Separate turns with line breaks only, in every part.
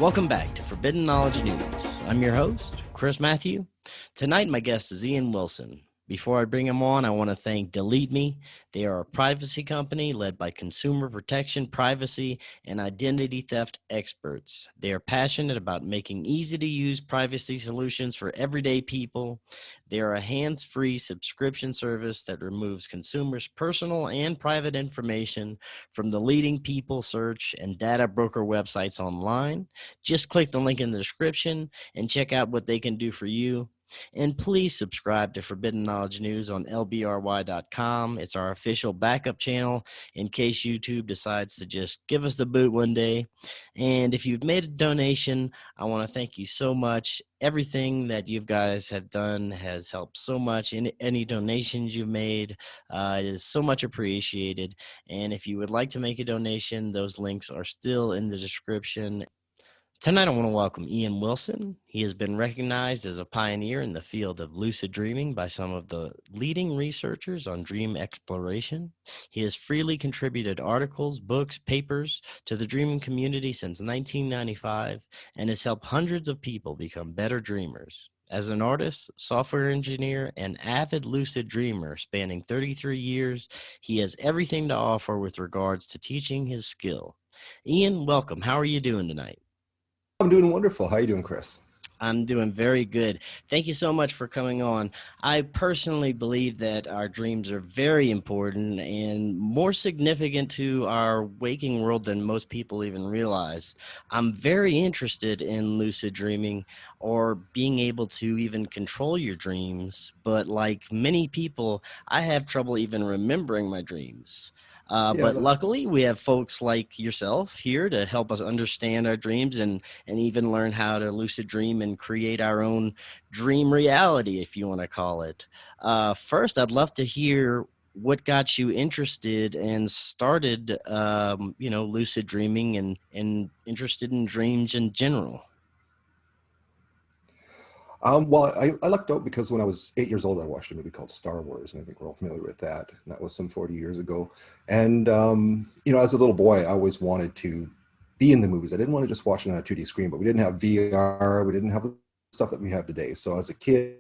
Welcome back to Forbidden Knowledge News. I'm your host, Chris Matthew. Tonight, my guest is Ian Wilson. Before I bring him on, I want to thank Delete Me. They are a privacy company led by consumer protection, privacy, and identity theft experts. They are passionate about making easy-to-use privacy solutions for everyday people. They are a hands-free subscription service that removes consumers' personal and private information from the leading people search and data broker websites online. Just click the link in the description and check out what they can do for you. And please subscribe to Forbidden Knowledge News on lbry.com. It's our official backup channel in case YouTube decides to just give us the boot one day. And if you've made a donation, I want to thank you so much. Everything that you guys have done has helped so much. Any donations you've made is so much appreciated. And if you would like to make a donation, those links are still in the description. Tonight, I want to welcome Ian Wilson. He has been recognized as a pioneer in the field of lucid dreaming by some of the leading researchers on dream exploration. He has freely contributed articles, books, papers to the dreaming community since 1995 and has helped hundreds of people become better dreamers. As an artist, software engineer, and avid lucid dreamer spanning 33 years, he has everything to offer with regards to teaching his skill. Ian, welcome. How are you doing tonight?
I'm doing wonderful. How are you doing, Chris?
I'm doing very good. Thank you so much for coming on. I personally believe that our dreams are very important and more significant to our waking world than most people even realize. I'm very interested in lucid dreaming or being able to even control your dreams, but like many people, I have trouble even remembering my dreams.
Yeah,
But
that's
luckily, we have folks like yourself here to help us understand our dreams and even learn how to lucid dream and create our own dream reality, if you want to call it. First, I'd love to hear what got you interested and started, lucid dreaming and interested in dreams in general.
well, I lucked out because when I was 8 years old, I watched a movie called Star Wars, and I think we're all familiar with that. And that was some 40 years ago. And as a little boy, I always wanted to be in the movies. I didn't want to just watch it on a 2D screen, but we didn't have VR, we didn't have the stuff that we have today. So as a kid,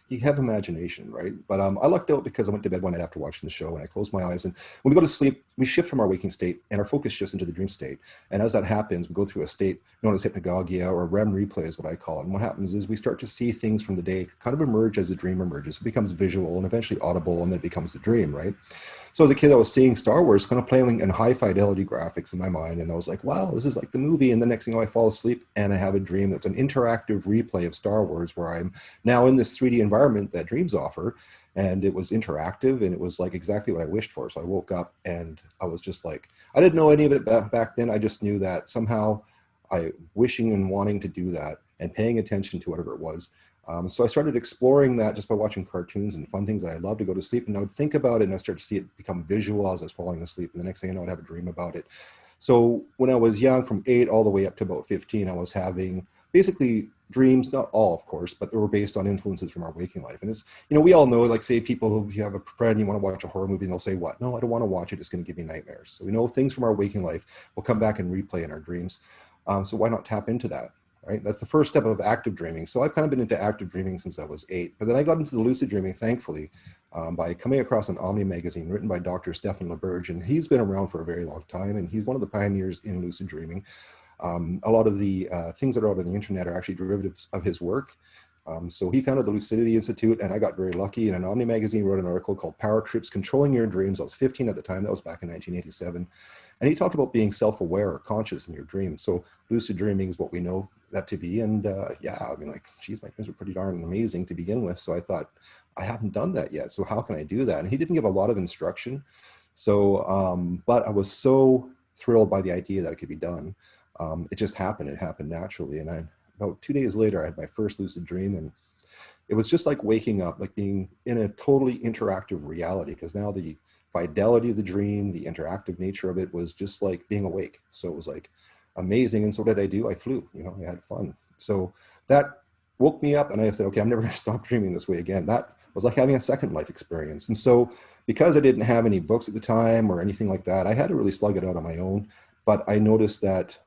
you have imagination, right? But I lucked out because I went to bed one night after watching the show, and I closed my eyes. And when we go to sleep, we shift from our waking state, and our focus shifts into the dream state. And as that happens, we go through a state known as hypnagogia, or REM replay is what I call it. And what happens is we start to see things from the day kind of emerge as the dream emerges. It becomes visual and eventually audible, and then it becomes the dream, right? So as a kid, I was seeing Star Wars kind of playing in high fidelity graphics in my mind. And I was like, wow, this is like the movie. And the next thing I fall asleep and I have a dream that's an interactive replay of Star Wars, where I'm now in this 3D environment that dreams offer. And it was interactive, and it was like exactly what I wished for. So I woke up and I was just like, I didn't know any of it back then. I just knew that somehow I wishing and wanting to do that and paying attention to whatever it was. So I started exploring that just by watching cartoons and fun things that I love to go to sleep. And I would think about it, and I started to see it become visual as I was falling asleep. And the next thing I know, I'd have a dream about it. So when I was young, from 8 all the way up to about 15, I was having basically dreams, not all, of course, but they were based on influences from our waking life. And it's, we all know, like, say people, if you have a friend, you want to watch a horror movie, and they'll say, what? No, I don't want to watch it. It's going to give me nightmares. So we know things from our waking life will come back and replay in our dreams. So why not tap into that? Right? That's the first step of active dreaming. So I've kind of been into active dreaming since I was 8. But then I got into the lucid dreaming, thankfully, by coming across an Omni magazine written by Dr. Stefan LaBerge. And he's been around for a very long time, and he's one of the pioneers in lucid dreaming. A lot of the things that are out on the internet are actually derivatives of his work. So he founded the Lucidity Institute, and I got very lucky. And an Omni magazine wrote an article called Power Trips, Controlling Your Dreams. I was 15 at the time. That was back in 1987. And he talked about being self-aware or conscious in your dreams. So lucid dreaming is what we know that to be. And geez, my dreams were pretty darn amazing to begin with. So I thought, I haven't done that yet. So how can I do that? And he didn't give a lot of instruction. So, but I was so thrilled by the idea that it could be done. It just happened. It happened naturally. And about 2 days later, I had my first lucid dream, and it was just like waking up, like being in a totally interactive reality, because now the fidelity of the dream, the interactive nature of it was just like being awake. So it was like amazing. And so what did I do? I flew, I had fun. So that woke me up, and I said, okay, I'm never going to stop dreaming this way again. That was like having a second life experience. And so because I didn't have any books at the time or anything like that, I had to really slug it out on my own. but I noticed that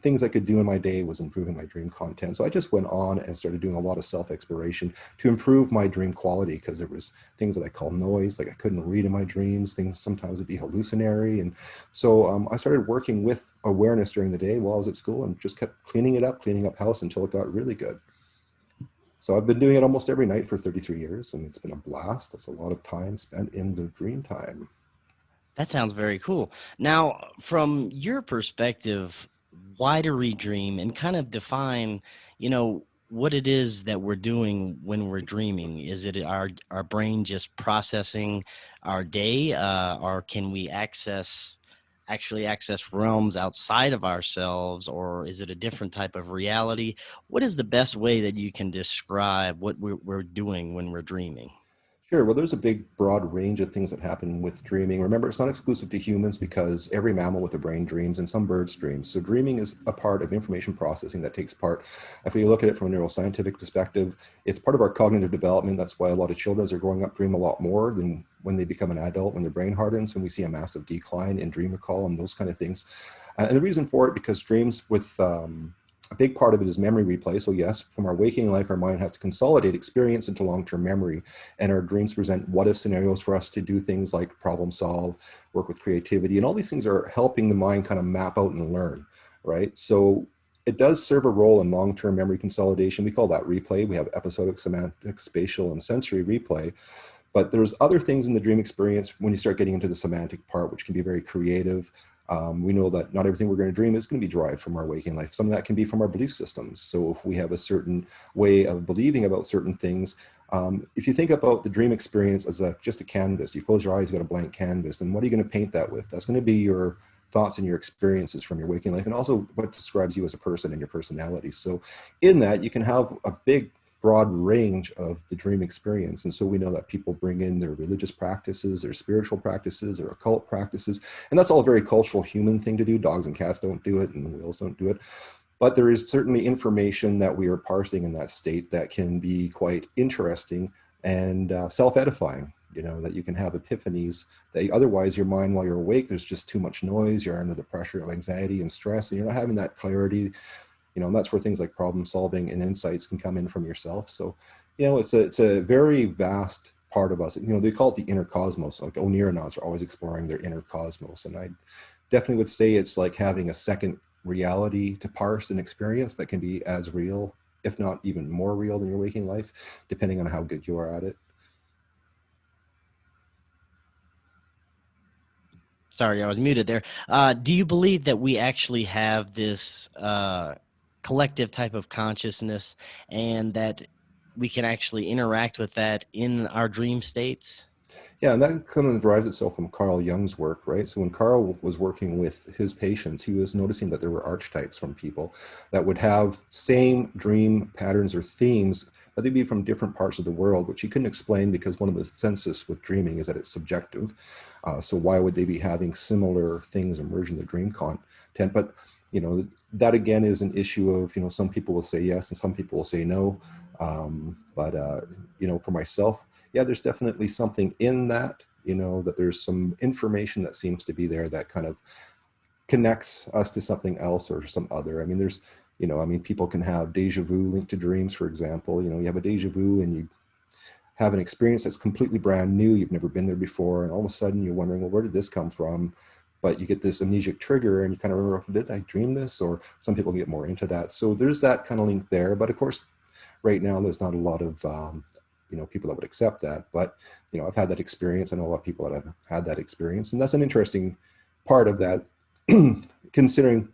things I could do in my day was improving my dream content. So I just went on and started doing a lot of self-exploration to improve my dream quality, because there was things that I call noise, like I couldn't read in my dreams. Things sometimes would be hallucinatory. And so I started working with awareness during the day while I was at school, and just kept cleaning up house until it got really good. So I've been doing it almost every night for 33 years, and it's been a blast. It's a lot of time spent in the dream time.
That sounds very cool. Now, from your perspective, why do we dream, and kind of define, what it is that we're doing when we're dreaming? Is it our brain just processing our day, or can we actually access realms outside of ourselves, or is it a different type of reality? What is the best way that you can describe what we're doing when we're dreaming?
Sure. Well, there's a big, broad range of things that happen with dreaming. Remember, it's not exclusive to humans, because every mammal with a brain dreams, and some birds dream. So dreaming is a part of information processing that takes part. If we look at it from a neuroscientific perspective, it's part of our cognitive development. That's why a lot of children, as they're growing up, dream a lot more than when they become an adult, when their brain hardens, and we see a massive decline in dream recall and those kind of things. And the reason for it, because dreams with a big part of it is memory replay. So yes, from our waking life, our mind has to consolidate experience into long-term memory, and our dreams present what-if scenarios for us to do things like problem solve, work with creativity, and all these things are helping the mind kind of map out and learn, right? So it does serve a role in long-term memory consolidation. We call that replay. We have episodic, semantic, spatial, and sensory replay. But there's other things in the dream experience when you start getting into the semantic part, which can be very creative. We know that not everything we're going to dream is going to be derived from our waking life. Some of that can be from our belief systems. So if we have a certain way of believing about certain things, if you think about the dream experience as just a canvas, you close your eyes, you've got a blank canvas, and what are you going to paint that with? That's going to be your thoughts and your experiences from your waking life, and also what describes you as a person and your personality. So in that, you can have a big, broad range of the dream experience. And so we know that people bring in their religious practices, their spiritual practices, their occult practices, and that's all a very cultural human thing to do. Dogs and cats don't do it, and whales don't do it. But there is certainly information that we are parsing in that state that can be quite interesting and self-edifying, that you can have epiphanies that otherwise your mind, while you're awake, there's just too much noise, you're under the pressure of anxiety and stress, and you're not having that clarity. And that's where things like problem solving and insights can come in from yourself. So, it's a very vast part of us. They call it the inner cosmos. Like neuronauts are always exploring their inner cosmos. And I definitely would say it's like having a second reality to parse and experience that can be as real, if not even more real than your waking life, depending on how good you are at it.
Sorry, I was muted there. Do you believe that we actually have this collective type of consciousness, and that we can actually interact with that in our dream states?
Yeah, and that kind of derives itself from Carl Jung's work, right? So when Carl was working with his patients, he was noticing that there were archetypes from people that would have same dream patterns or themes, but they'd be from different parts of the world, which he couldn't explain, because one of the census with dreaming is that it's subjective. So why would they be having similar things emerge in the dream content? But that again is an issue of, some people will say yes and some people will say no. But for myself, yeah, there's definitely something in that, that there's some information that seems to be there that kind of connects us to something else or some other. I mean, people can have deja vu linked to dreams, for example. You have a deja vu and you have an experience that's completely brand new. You've never been there before. And all of a sudden you're wondering, well, where did this come from? But you get this amnesic trigger and you kind of remember, did I dream this? Or some people get more into that. So there's that kind of link there. But of course, right now, there's not a lot of people that would accept that. But I've had that experience. I know a lot of people that have had that experience, and that's an interesting part of that. Considering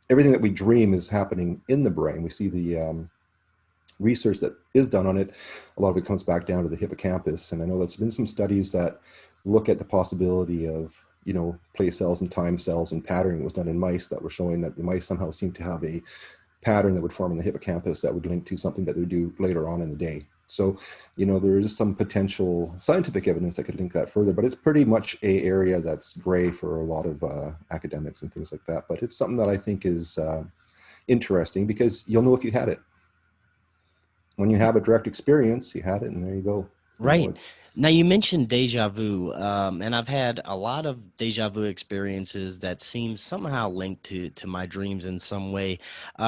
everything that we dream is happening in the brain, we see the research that is done on it. A lot of it comes back down to the hippocampus, and I know there's been some studies that look at the possibility of place cells and time cells and patterning that was done in mice that were showing that the mice somehow seem to have a pattern that would form in the hippocampus that would link to something that they would do later on in the day. So, there is some potential scientific evidence that could link that further, but it's pretty much a area that's gray for a lot of academics and things like that. But it's something that I think is interesting, because you'll know if you had it. When you have a direct experience, you had it, and there you go.
Right.
It's
Now you mentioned deja vu, and I've had a lot of deja vu experiences that seem somehow linked to my dreams in some way.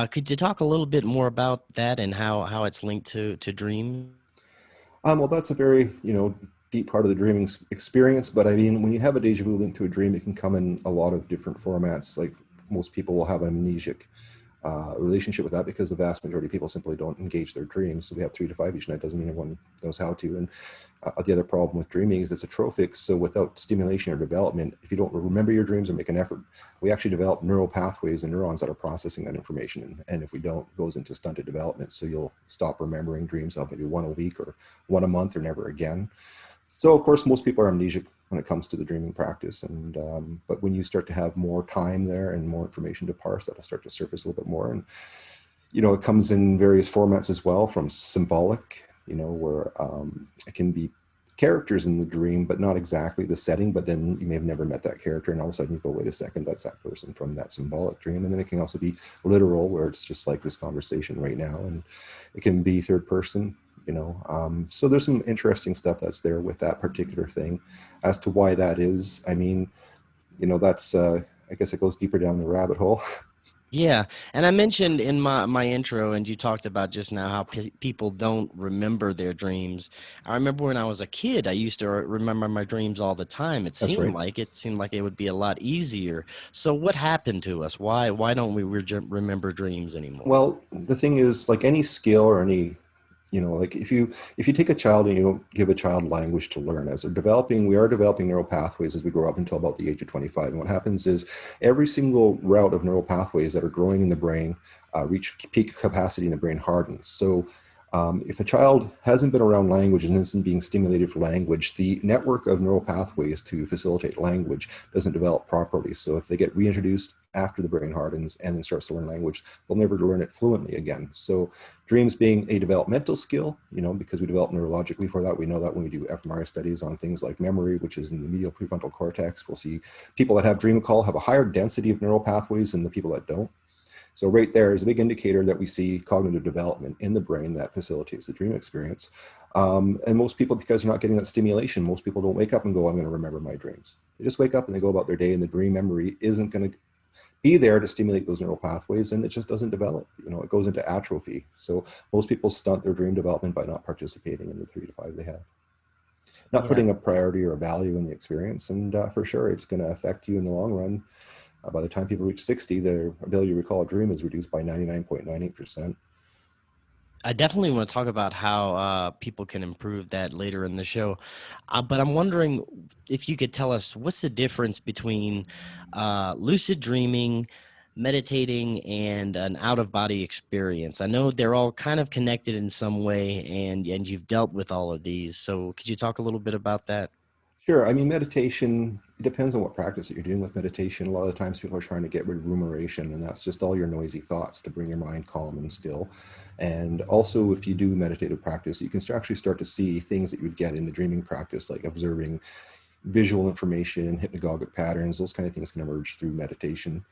Could you talk a little bit more about that and how it's linked to dreams?
Well, that's a very, deep part of the dreaming experience. But I mean, when you have a deja vu linked to a dream, it can come in a lot of different formats. Like most people will have an amnesic relationship with that because the vast majority of people simply don't engage their dreams. So we have 3 to 5 each night. Doesn't mean everyone knows how to. And the other problem with dreaming is it's atrophic. So without stimulation or development, if you don't remember your dreams or make an effort, we actually develop neural pathways and neurons that are processing that information. And if we don't, it goes into stunted development. So you'll stop remembering dreams of maybe one a week or one a month or never again. So of course, most people are amnesic when it comes to the dreaming practice. And but when you start to have more time there and more information to parse, that'll start to surface a little bit more. And it comes in various formats as well, from symbolic, where it can be characters in the dream, but not exactly the setting. But then you may have never met that character, and all of a sudden you go, wait a second, that's that person from that symbolic dream. And then it can also be literal, where it's just like this conversation right now, and it can be third person. So there's some interesting stuff that's there with that particular thing. As to why that is, I mean, that's I guess it goes deeper down the rabbit hole.
Yeah, and I mentioned in my intro, and you talked about just now how people don't remember their dreams. I remember when I was a kid, I used to remember my dreams all the time. It
That's
seemed
right.
like it would be a lot easier. So what happened to us? Why don't we remember dreams anymore?
Well, the thing is, like any skill or any, like if you take a child and you don't give a child language to learn, as they're developing, we are developing neural pathways as we grow up until about the age of 25. And what happens is every single route of neural pathways that are growing in the brain reach peak capacity in the brain hardens. So if a child hasn't been around language and isn't being stimulated for language, the network of neural pathways to facilitate language doesn't develop properly. So if they get reintroduced after the brain hardens and then starts to learn language, they'll never learn it fluently again. So dreams being a developmental skill, because we develop neurologically for that. We know that when we do fMRI studies on things like memory, which is in the medial prefrontal cortex, we'll see people that have dream recall have a higher density of neural pathways than the people that don't. So right there is a big indicator that we see cognitive development in the brain that facilitates the dream experience. And most people, because they're not getting that stimulation, most people don't wake up and go, I'm going to remember my dreams. They just wake up and they go about their day, and the dream memory isn't going to be there to stimulate those neural pathways, and it just doesn't develop. It goes into atrophy. So most people stunt their dream development by not participating in the 3 to 5 they have, not
Yeah.
putting a priority or a value in the experience. And for sure, it's going to affect you in the long run. By the time people reach 60, their ability to recall a dream is reduced by 99.98%.
I definitely want to talk about how people can improve that later in the show. But I'm wondering if you could tell us what's the difference between lucid dreaming, meditating, and an out of body experience. I know they're all kind of connected in some way, and you've dealt with all of these. So could you talk a little bit about that?
Sure. I mean, meditation, it depends on what practice that you're doing with meditation. A lot of the times people are trying to get rid of rumination, and that's just all your noisy thoughts to bring your mind calm and still. And also, if you do meditative practice, you can actually start to see things that you would get in the dreaming practice, like observing visual information, hypnagogic patterns, those kind of things can emerge through meditation.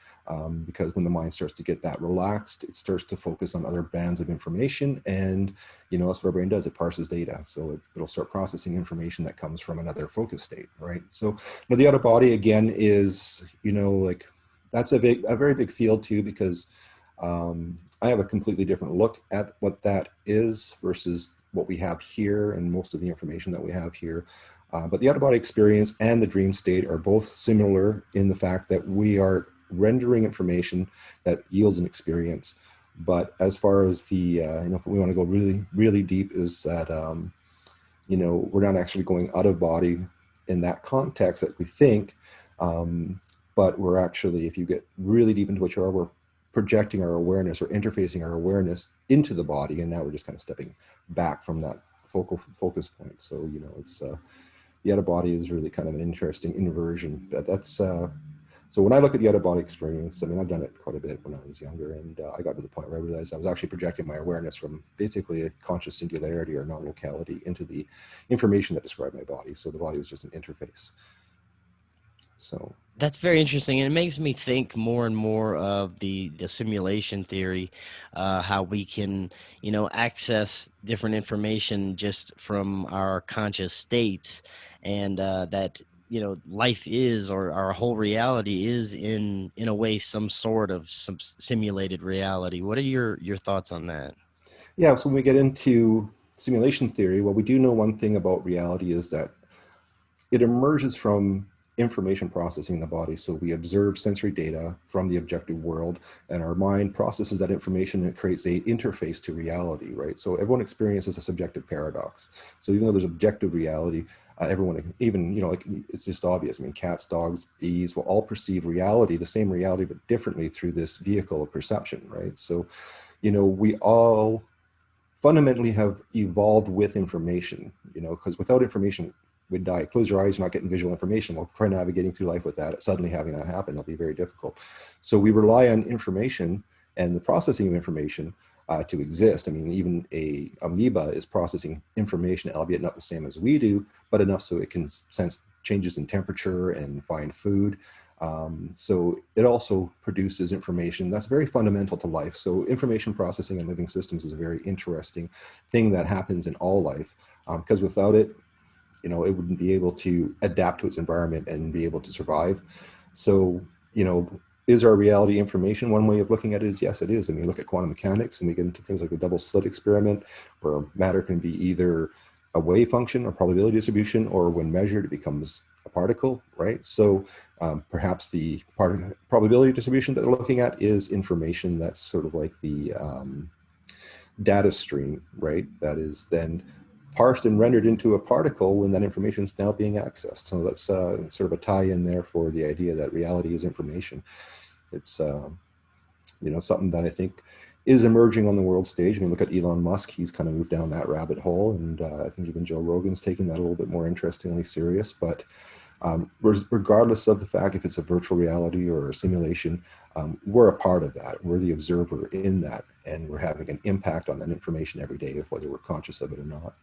Because when the mind starts to get that relaxed, it starts to focus on other bands of information. And, that's what our brain does. It parses data. So it'll start processing information that comes from another focus state, right? So the out of body, again, is, like, that's a very big field too, because I have a completely different look at what that is versus what we have here and most of the information that we have here. But the out-of-body experience and the dream state are both similar in the fact that we are rendering information that yields an experience. But as far as the, if we want to go really, really deep, is that, we're not actually going out of body in that context that we think. But we're actually, if you get really deep into what you are, we're projecting our awareness or interfacing our awareness into the body. And now we're just kind of stepping back from that focus point. So, it's, the out of body is really kind of an interesting inversion. But that's so when I look at the out of body experience, I mean, I've done it quite a bit when I was younger, and I got to the point where I realized I was actually projecting my awareness from basically a conscious singularity or non-locality into the information that described my body. So the body was just an interface. So
That's very interesting, and it makes me think more and more of the simulation theory, how we can, access different information just from our conscious states, and that life is, or our whole reality is, in a way, some sort of some simulated reality. What are your thoughts on that?
yeah, so when we get into simulation theory, well, we do know one thing about reality is that it emerges from information processing in the body. So we observe sensory data from the objective world, and our mind processes that information and it creates a interface to reality, right? So everyone experiences a subjective paradox. So even though there's objective reality, everyone, even, like, it's just obvious. I mean, cats, dogs, bees will all perceive reality, the same reality, but differently through this vehicle of perception, right? So, we all fundamentally have evolved with information, because without information, we'd die. Close your eyes, you're not getting visual information. We'll try navigating through life with that. Suddenly having that happen, it'll be very difficult. So we rely on information and the processing of information to exist. I mean, even a amoeba is processing information, albeit not the same as we do, but enough so it can sense changes in temperature and find food. So it also produces information that's very fundamental to life. So information processing in living systems is a very interesting thing that happens in all life, because without it, it wouldn't be able to adapt to its environment and be able to survive. So, is our reality information? One way of looking at it is yes, it is. I mean, look at quantum mechanics and we get into things like the double slit experiment, where matter can be either a wave function or probability distribution, or when measured, it becomes a particle, right? So perhaps the probability distribution that they're looking at is information that's sort of like the data stream, right? That is then parsed and rendered into a particle when that information is now being accessed. So that's sort of a tie-in there for the idea that reality is information. It's something that I think is emerging on the world stage. I mean, look at Elon Musk; he's kind of moved down that rabbit hole, and I think even Joe Rogan's taking that a little bit more interestingly serious. But regardless of the fact if it's a virtual reality or a simulation, we're a part of that. We're the observer in that, and we're having an impact on that information every day, whether we're conscious of it or not.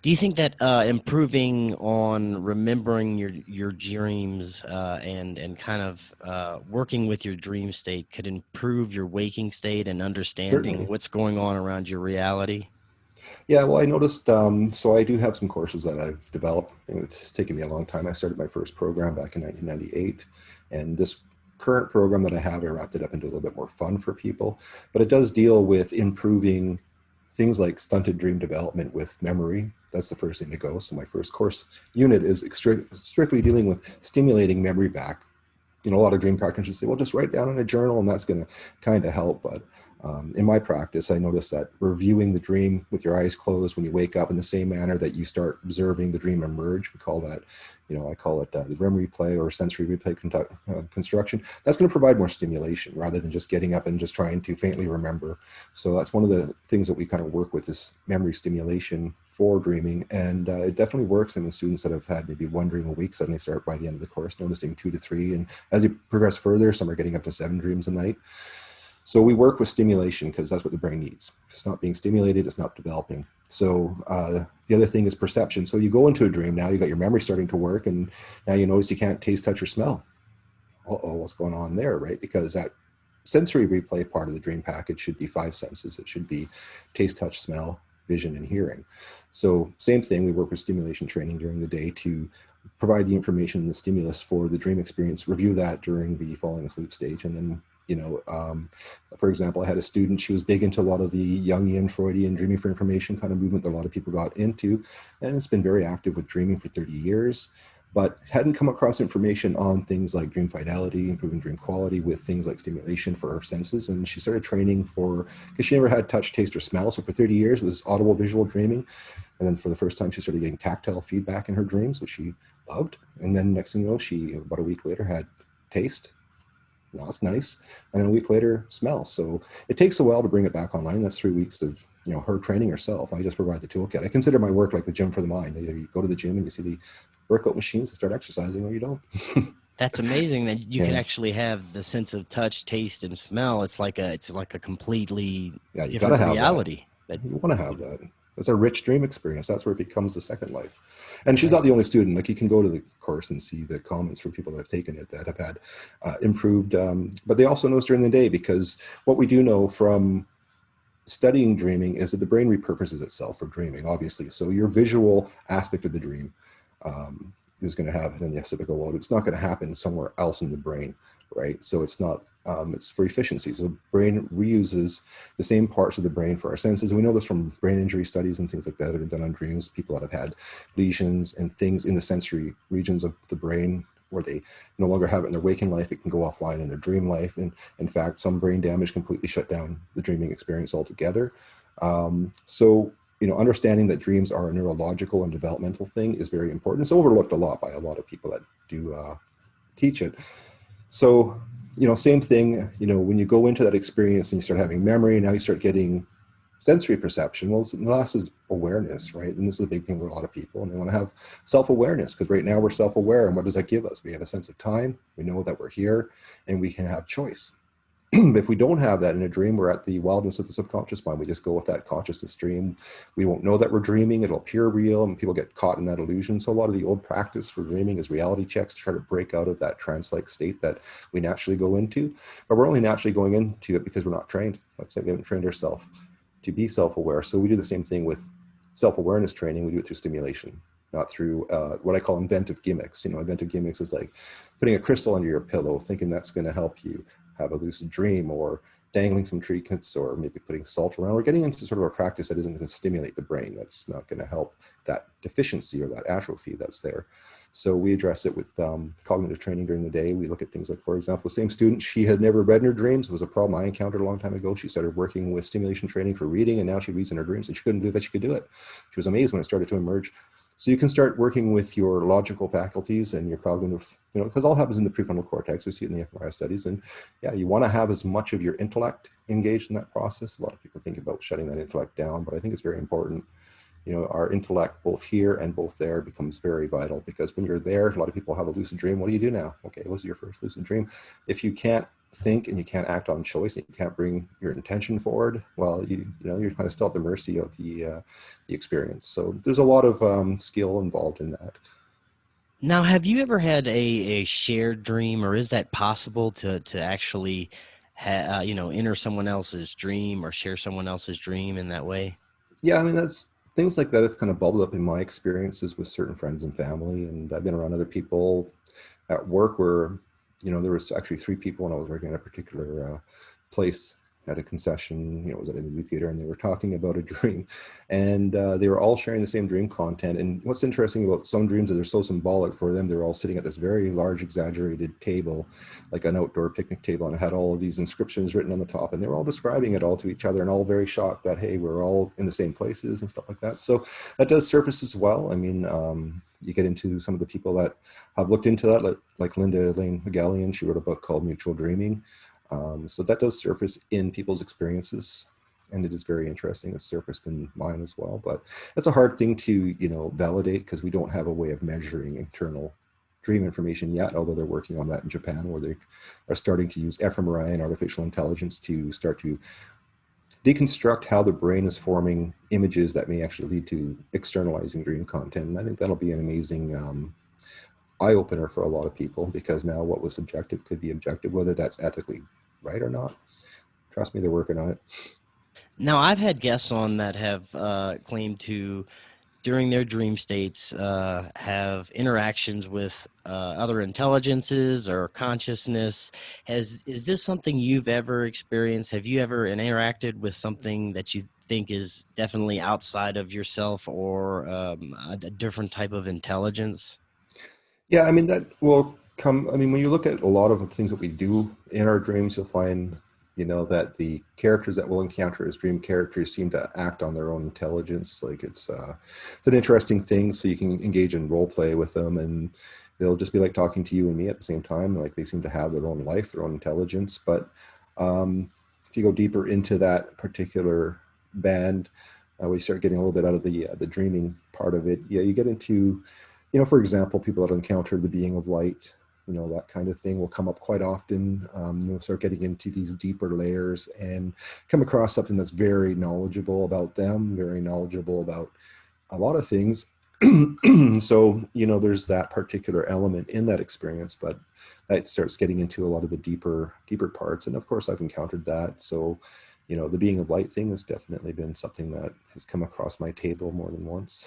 Do you think that improving on remembering your dreams, and kind of working with your dream state could improve your waking state and understanding
Certainly.
what's going on around your reality?
Yeah, well, I noticed, so I do have some courses that I've developed. It's taken me a long time. I started my first program back in 1998, and this current program that I have, I wrapped it up into a little bit more fun for people, but it does deal with improving things like stunted dream development with memory. That's the first thing to go. So my first course unit is strictly dealing with stimulating memory back. A lot of dream practitioners say, well, just write down in a journal and that's going to kind of help. But in my practice, I noticed that reviewing the dream with your eyes closed when you wake up in the same manner that you start observing the dream emerge, we call that, I call it the REM replay or sensory replay construction. That's going to provide more stimulation rather than just getting up and just trying to faintly remember. So that's one of the things that we kind of work with, is memory stimulation for dreaming. And it definitely works. I mean, students that have had maybe one dream a week suddenly start by the end of the course noticing 2 to 3. And as they progress further, some are getting up to 7 dreams a night. So we work with stimulation because that's what the brain needs. If it's not being stimulated, it's not developing. So the other thing is perception. So you go into a dream, now you got your memory starting to work, and now you notice you can't taste, touch, or smell. Uh-oh, what's going on there, right? Because that sensory replay part of the dream package should be 5 senses. It should be taste, touch, smell, vision, and hearing. So same thing, we work with stimulation training during the day to provide the information and the stimulus for the dream experience, review that during the falling asleep stage, and then for example, I had a student, she was big into a lot of the Jungian, Freudian dreaming for information kind of movement that a lot of people got into, and it's been very active with dreaming for 30 years, but hadn't come across information on things like dream fidelity, improving dream quality with things like stimulation for her senses. And she started training because she never had touch, taste, or smell. So for 30 years it was audible visual dreaming. And then for the first time, she started getting tactile feedback in her dreams, which she loved. And then next thing you know, she, about a week later, had taste. No, it's nice. And then a week later, smell. So it takes a while to bring it back online. That's 3 weeks of her training herself. I just provide the toolkit. I consider my work like the gym for the mind. Either you go to the gym and you see the workout machines and start exercising, or you don't.
That's amazing that you can
Yeah,
actually have the sense of touch, taste, and smell. It's like a completely
yeah, you got to
different
have that.
reality. That
You want to
you
have that. It's a rich dream experience. That's where it becomes the second life. And she's
Right.
not the only student. Like, you can go to the course and see the comments from people that have taken it that have had improved. But they also notice during the day, because what we do know from studying dreaming is that the brain repurposes itself for dreaming, obviously. So your visual aspect of the dream is going to happen in the occipital lobe. It's not going to happen somewhere else in the brain, right? So it's not, it's for efficiency. So the brain reuses the same parts of the brain for our senses. And we know this from brain injury studies and things like that have been done on dreams. People that have had lesions and things in the sensory regions of the brain where they no longer have it in their waking life, it can go offline in their dream life. And in fact, some brain damage completely shut down the dreaming experience altogether. So, understanding that dreams are a neurological and developmental thing is very important. It's overlooked a lot by a lot of people that do teach it. So, same thing, when you go into that experience and you start having memory, now you start getting sensory perception. Well, the last is awareness, right? And this is a big thing for a lot of people, and they want to have self-awareness, because right now we're self-aware. And what does that give us? We have a sense of time. We know that we're here, and we can have choice. If we don't have that in a dream, we're at the wildness of the subconscious mind. We just go with that consciousness stream. We won't know that we're dreaming. It'll appear real, and people get caught in that illusion. So a lot of the old practice for dreaming is reality checks to try to break out of that trance-like state that we naturally go into. But we're only naturally going into it because we're not trained. Let's say we haven't trained ourselves to be self-aware. So we do the same thing with self-awareness training. We do it through stimulation, not through what I call inventive gimmicks. Inventive gimmicks is like putting a crystal under your pillow, thinking that's going to help you have a lucid dream, or dangling some trinkets, or maybe putting salt around. We're getting into sort of a practice that isn't going to stimulate the brain. That's not going to help that deficiency or that atrophy that's there. So we address it with cognitive training during the day. We look at things like, for example, the same student, she had never read in her dreams. It was a problem I encountered a long time ago. She started working with stimulation training for reading, and now she reads in her dreams, and she couldn't believe that she could do it. She was amazed when it started to emerge. So you can start working with your logical faculties and your cognitive, because all happens in the prefrontal cortex. We see it in the fMRI studies. And yeah, you want to have as much of your intellect engaged in that process. A lot of people think about shutting that intellect down, but I think it's very important. Our intellect, both here and both there, becomes very vital, because when you're there, a lot of people have a lucid dream. What do you do now? Okay, what was your first lucid dream? If you can't think and you can't act on choice, and you can't bring your intention forward, well, you're kind of still at the mercy of the experience. So there's a lot of skill involved in that.
Now, have you ever had a shared dream, or is that possible to actually enter someone else's dream or share someone else's dream in that way?
Yeah, I mean, that's things like that have kind of bubbled up in my experiences with certain friends and family, and I've been around other people at work where, there was actually three people when I was working at a particular place at a concession, it was at a movie theater, and they were talking about a dream, and they were all sharing the same dream content. And what's interesting about some dreams is they're so symbolic for them. They're all sitting at this very large, exaggerated table, like an outdoor picnic table, and it had all of these inscriptions written on the top, and they were all describing it all to each other, and all very shocked that, hey, we're all in the same places and stuff like that. So that does surface as well. I mean, you get into some of the people that have looked into that, like Linda Lane McGallion. She wrote a book called Mutual Dreaming. So that does surface in people's experiences, and it is very interesting. It's surfaced in mine as well, but it's a hard thing to, validate, because we don't have a way of measuring internal dream information yet, although they're working on that in Japan, where they are starting to use fMRI and artificial intelligence to start to deconstruct how the brain is forming images that may actually lead to externalizing dream content. And I think that'll be an amazing eye opener for a lot of people, because now what was subjective could be objective, whether that's ethically right or not. Trust me, they're working on it.
Now, I've had guests on that have claimed to, during their dream states, have interactions with other intelligences or consciousness. Is this something you've ever experienced? Have you ever interacted with something that you think is definitely outside of yourself, or a different type of intelligence?
Yeah, I mean, that will come. I mean, when you look at a lot of the things that we do in our dreams, you'll find, that the characters that we'll encounter as dream characters seem to act on their own intelligence. Like, it's an interesting thing. So you can engage in role play with them, and they'll just be like talking to you and me at the same time. Like, they seem to have their own life, their own intelligence. But if you go deeper into that particular band, we start getting a little bit out of the dreaming part of it. Yeah, you get into, for example, people that encounter the being of light. that kind of thing will come up quite often. You'll start getting into these deeper layers and come across something that's very knowledgeable about them, very knowledgeable about a lot of things. So, there's that particular element in that experience, but that starts getting into a lot of the deeper parts. And of course, I've encountered that. So, the being of light thing has definitely been something that has come across my table more than once.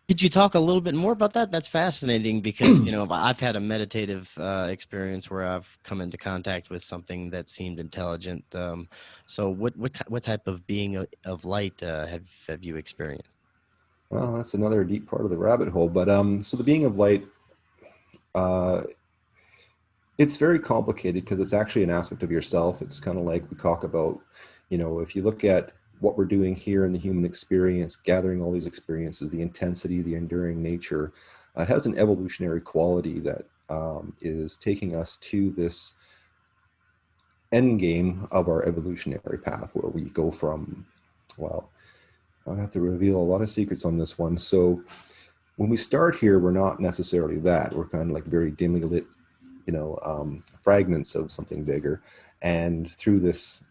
Could you talk a little bit more about that? That's fascinating because, I've had a meditative experience where I've come into contact with something that seemed intelligent. So what type of being of light have you experienced?
Well, that's another deep part of the rabbit hole. But so the being of light, uh, it's very complicated because it's actually an aspect of yourself. It's kind of like we talk about, if you look at what we're doing here in the human experience, gathering all these experiences, the intensity, the enduring nature, it has an evolutionary quality that is taking us to this end game of our evolutionary path where we go from, well, I have to reveal a lot of secrets on this one. So when we start here, we're not necessarily that. We're kind of like very dimly lit, fragments of something bigger. And through this,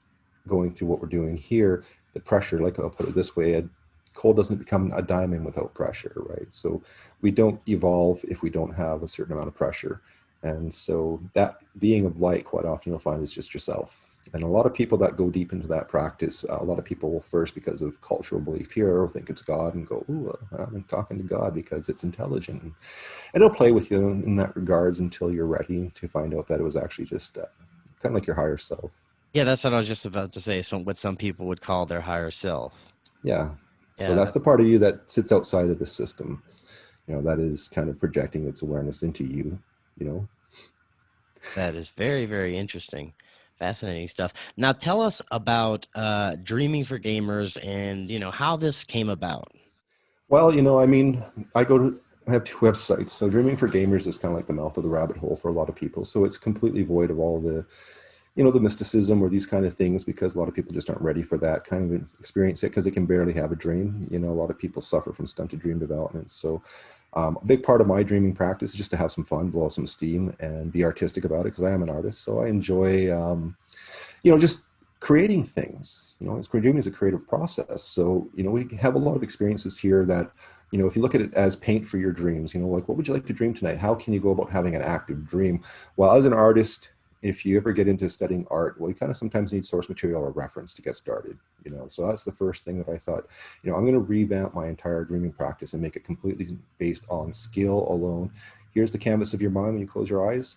going through what we're doing here, the pressure, like I'll put it this way, a coal doesn't become a diamond without pressure, right? So we don't evolve if we don't have a certain amount of pressure. And so that being of light, quite often you'll find is just yourself. And a lot of people that go deep into that practice, a lot of people will first, because of cultural belief here, will think it's God and go, ooh, I'm talking to God because it's intelligent. And it'll play with you in that regards until you're ready to find out that it was actually just kind of like your higher self.
Yeah, that's what I was just about to say. What some people would call their higher self.
Yeah. So
Yeah,
that's the part of you that sits outside of the system, that is kind of projecting its awareness into you, you know.
that is very, very interesting. Fascinating stuff. Now tell us about Dreaming for Gamers and, how this came about.
Well, I have two websites. So Dreaming for Gamers is kind of like the mouth of the rabbit hole for a lot of people. So it's completely void of all the, the mysticism or these kind of things, because a lot of people just aren't ready for that kind of experience yet because they can barely have a dream. A lot of people suffer from stunted dream development. So a big part of my dreaming practice is just to have some fun, blow some steam, and be artistic about it because I am an artist. So I enjoy, just creating things. Dreaming is a creative process. So, we have a lot of experiences here that, if you look at it as paint for your dreams, like, what would you like to dream tonight? How can you go about having an active dream? Well, as an artist, if you ever get into studying art, well, you kind of sometimes need source material or reference to get started, so that's the first thing that I thought, I'm going to revamp my entire dreaming practice and make it completely based on skill alone. Here's the canvas of your mind. When you close your eyes,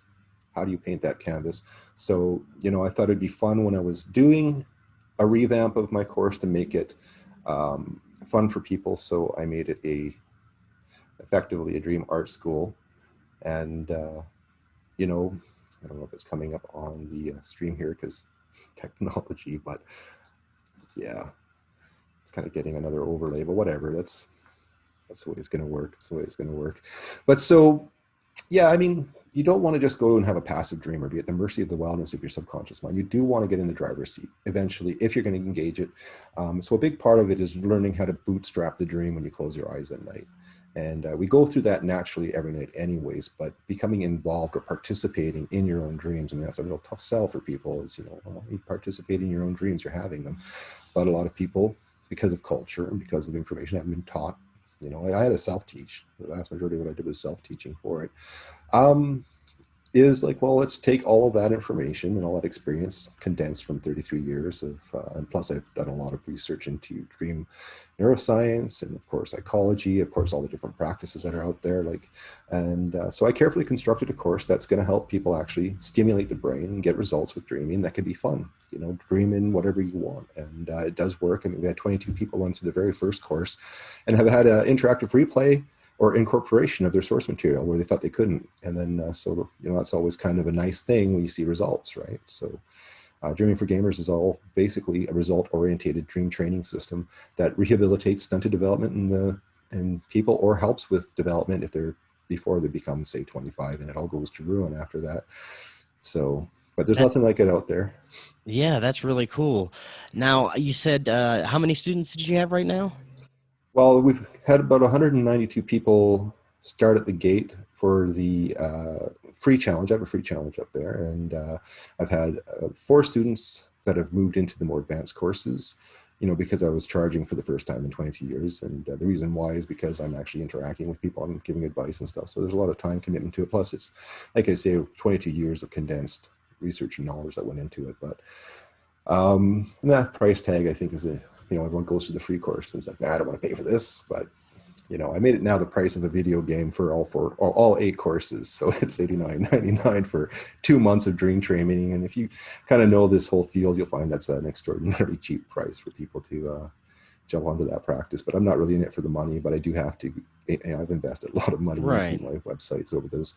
how do you paint that canvas? So, I thought it'd be fun when I was doing a revamp of my course to make it fun for people. So I made it effectively a dream art school. And, I don't know if it's coming up on the stream here because technology, but yeah, it's kind of getting another overlay, but whatever. That's the way it's going to work. It's the way it's going to work. But so, yeah, I mean, you don't want to just go and have a passive dream or be at the mercy of the wildness of your subconscious mind. You do want to get in the driver's seat eventually if you're going to engage it. So a big part of it is learning how to bootstrap the dream when you close your eyes at night. And we go through that naturally every night anyways, but becoming involved or participating in your own dreams, I mean, that's a real tough sell for people is, you participate in your own dreams, you're having them. But a lot of people, because of culture and because of information, haven't been taught. I had to self-teach. The vast majority of what I did was self-teaching for it. Um, is like, well, let's take all of that information and all that experience condensed from 33 years of, and plus I've done a lot of research into dream neuroscience and of course psychology, of course all the different practices that are out there, and so I carefully constructed a course that's going to help people actually stimulate the brain and get results with dreaming that can be fun. Dream in whatever you want, and it does work. I mean, we had 22 people run through the very first course and have had an interactive replay or incorporation of their source material where they thought they couldn't. And then, so, that's always kind of a nice thing when you see results, right? So Dreaming for Gamers is all basically a result-oriented dream training system that rehabilitates stunted development in people or helps with development if they're before they become, say, 25, and it all goes to ruin after that. So, but there's nothing like it out there.
Yeah, that's really cool. Now, you said how many students did you have right now?
Well, we've had about 192 people start at the gate for the free challenge. I have a free challenge up there, and I've had 4 students that have moved into the more advanced courses, because I was charging for the first time in 22 years. And the reason why is because I'm actually interacting with people and giving advice and stuff. So there's a lot of time commitment to it. Plus, it's, like I say, 22 years of condensed research and knowledge that went into it. But and that price tag, I think, is everyone goes through the free course and it's like, nah, I don't want to pay for this. But I made it now the price of a video game for all 8 courses. So it's $89.99 for 2 months of dream training. And if you kind of know this whole field, you'll find that's an extraordinarily cheap price for people to jump onto that practice. But I'm not really in it for the money, but I do have to. I've invested a lot of money
Right.
into my websites over those,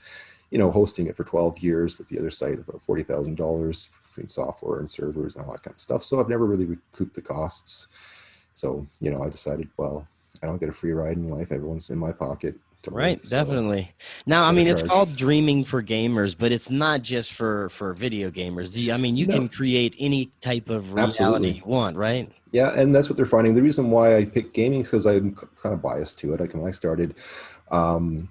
hosting it for 12 years with the other site, about $40,000 between software and servers and all that kind of stuff. So I've never really recouped the costs. So, I decided, well, I don't get a free ride in life. Everyone's in my pocket to
Right,
live. So
definitely. Now, I
got to
mean, it's
charge.
called Dreaming for Gamers, but it's not just for video gamers. I mean, you
No,
can create any type of reality
absolutely.
you want, right?
Yeah, and that's what they're finding. The reason why I picked gaming is because I'm kind of biased to it. Like when I started, um,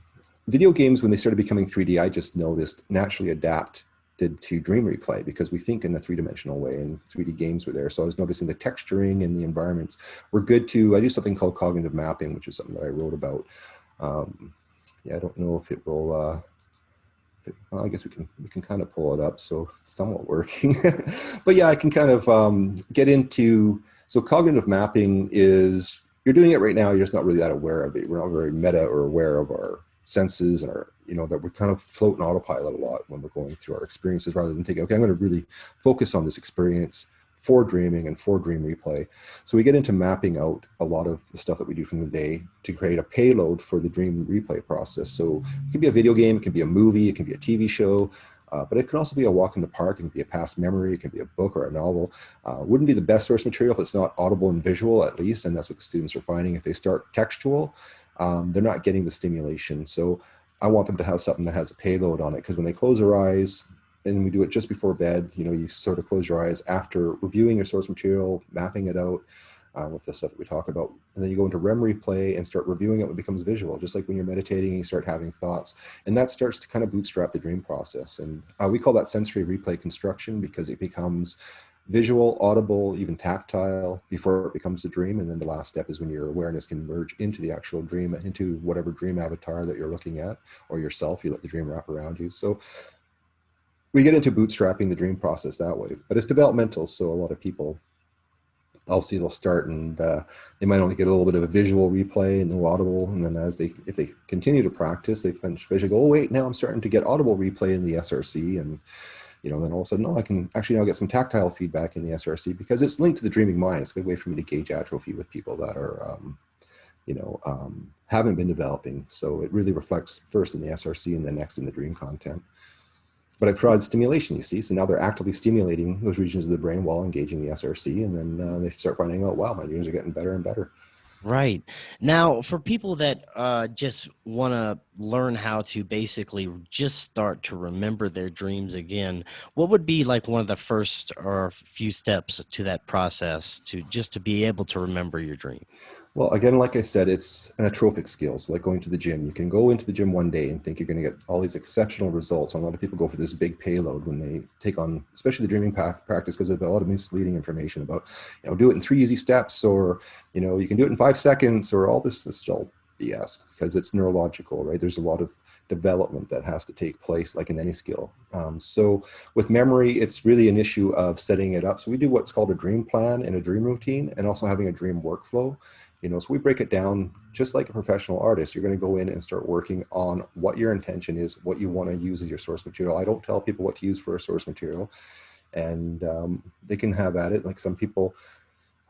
video games, when they started becoming 3D, I just noticed naturally adapted to dream replay because we think in a three-dimensional way, and 3D games were there. So I was noticing the texturing and the environments were good to. I do something called cognitive mapping, which is something that I wrote about. Um, yeah, I don't know if it will. Well, I guess we can kind of pull it up, so it's somewhat working. But yeah, I can kind of get into. So cognitive mapping is you're doing it right now. You're just not really that aware of it. We're not very meta or aware of our senses and our, that we're kind of floating autopilot a lot when we're going through our experiences, rather than thinking, okay, I'm going to really focus on this experience for dreaming and for dream replay. So we get into mapping out a lot of the stuff that we do from the day to create a payload for the dream replay process. So it can be a video game, it can be a movie, it can be a TV show, but it can also be a walk in the park, it can be a past memory, it can be a book or a novel. Wouldn't be the best source material if it's not audible and visual, at least, and that's what the students are finding. If they start textual, they're not getting the stimulation. So I want them to have something that has a payload on it, because when they close their eyes, and we do it just before bed, you sort of close your eyes after reviewing your source material, mapping it out with the stuff that we talk about. And then you go into REM replay and start reviewing it when it becomes visual, just like when you're meditating and you start having thoughts. And that starts to kind of bootstrap the dream process. And we call that sensory replay construction, because it becomes visual, audible, even tactile before it becomes a dream. And then the last step is when your awareness can merge into the actual dream, into whatever dream avatar that you're looking at, or yourself. You let the dream wrap around you. So we get into bootstrapping the dream process that way, but it's developmental. So a lot of people, I'll see, they'll start and they might only get a little bit of a visual replay and no audible. And then if they continue to practice, they finish visually, go, oh wait, now I'm starting to get audible replay in the SRC. And, then all of a sudden, I can actually now get some tactile feedback in the SRC, because it's linked to the dreaming mind. It's a good way for me to gauge atrophy with people that are, haven't been developing. So it really reflects first in the SRC and then next in the dream content. But I provide stimulation, you see. So now they're actively stimulating those regions of the brain while engaging the SRC. And then they start finding out, wow, my dreams are getting better and better.
Right. Now, for people that just want to learn how to basically just start to remember their dreams again, what would be like one of the first or few steps to that process to be able to remember your dream?
Well, again, like I said, it's an atrophic skill. So like going to the gym, you can go into the gym one day and think you're going to get all these exceptional results. And a lot of people go for this big payload when they take on, especially the dreaming practice, because there's a lot of misleading information about, do it in 3 easy steps, or, you can do it in 5 seconds, or all this is all BS, because it's neurological, right? There's a lot of development that has to take place, like in any skill. So with memory, it's really an issue of setting it up. So we do what's called a dream plan and a dream routine, and also having a dream workflow. So we break it down just like a professional artist. You're going to go in and start working on what your intention is, what you want to use as your source material. I don't tell people what to use for a source material, and they can have at it. Like some people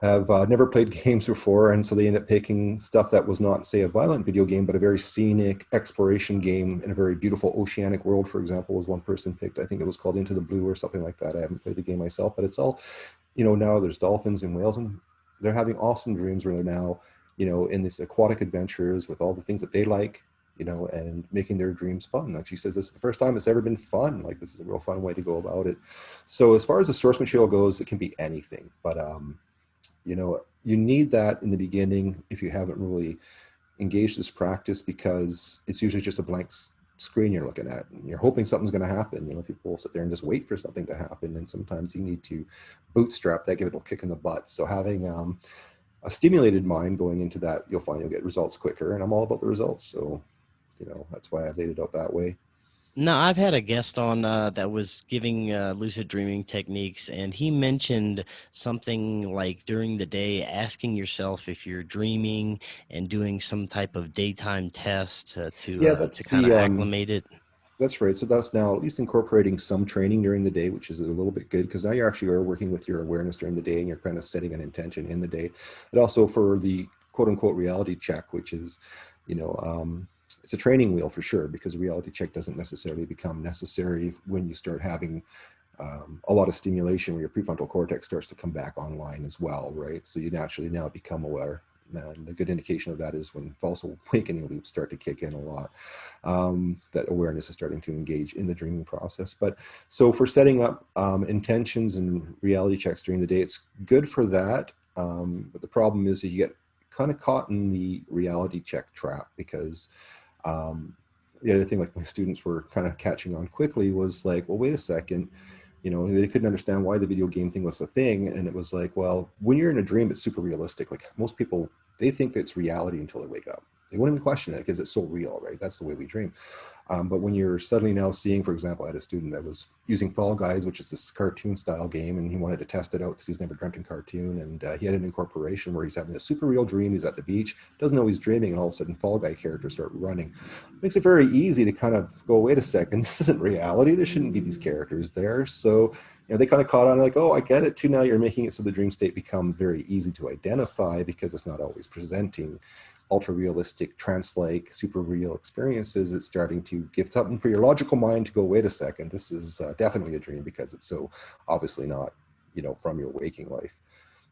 have never played games before, and so they end up picking stuff that was not, say, a violent video game, but a very scenic exploration game in a very beautiful oceanic world, for example, was one person picked. I think it was called Into the Blue or something like that. I haven't played the game myself, but it's all, now there's dolphins and whales, and they're having awesome dreams where they're now, in these aquatic adventures with all the things that they like, and making their dreams fun. Like she says, this is the first time it's ever been fun. Like this is a real fun way to go about it. So as far as the source material goes, it can be anything, but you need that in the beginning if you haven't really engaged this practice, because it's usually just a blank screen you're looking at, and you're hoping something's going to happen. You know, people will sit there and just wait for something to happen, and sometimes you need to bootstrap that, give it a kick in the butt. So having a stimulated mind going into that, you'll find you'll get results quicker, and I'm all about the results. So, you know, that's why I laid it out that way.
No, I've had a guest on that was giving lucid dreaming techniques, and he mentioned something like during the day, asking yourself if you're dreaming and doing some type of daytime test
Yeah,
to
that's
kind of
the
acclimate it.
that's right. So that's now at least incorporating some training during the day, which is a little bit good because now you actually are working with your awareness during the day and you're kind of setting an intention in the day. But also for the quote unquote reality check, which is, you know, it's a training wheel for sure, because a reality check doesn't necessarily become necessary when you start having a lot of stimulation where your prefrontal cortex starts to come back online as well, right? So you naturally now become aware. And a good indication of that is when false awakening loops start to kick in a lot. That awareness is starting to engage in the dreaming process. But so for setting up intentions and reality checks during the day, it's good for that. But the problem is that you get kind of caught in the reality check trap, because the other thing, like my students were kind of catching on quickly, was like, well, wait a second, you know, they couldn't understand why the video game thing was a thing. And it was like, well, when you're in a dream, it's super realistic. Like most people, they think that it's reality until they wake up. They won't even question it because it's so real, right? That's the way we dream. But when you're suddenly now seeing, for example, I had a student that was using Fall Guys, which is this cartoon style game, and he wanted to test it out because he's never dreamt in cartoon. And he had an incorporation where he's having a super real dream. He's at the beach, doesn't know he's dreaming, and all of a sudden Fall Guy characters start running. It makes it very easy to kind of go, wait a second, this isn't reality. There shouldn't be these characters there. So, you know, they kind of caught on like, oh, I get it too. Now you're making it so the dream state becomes very easy to identify because it's not always presenting ultra realistic, trance-like, super real experiences. It's starting to give something for your logical mind to go, wait a second, this is definitely a dream because it's so obviously not, you know, from your waking life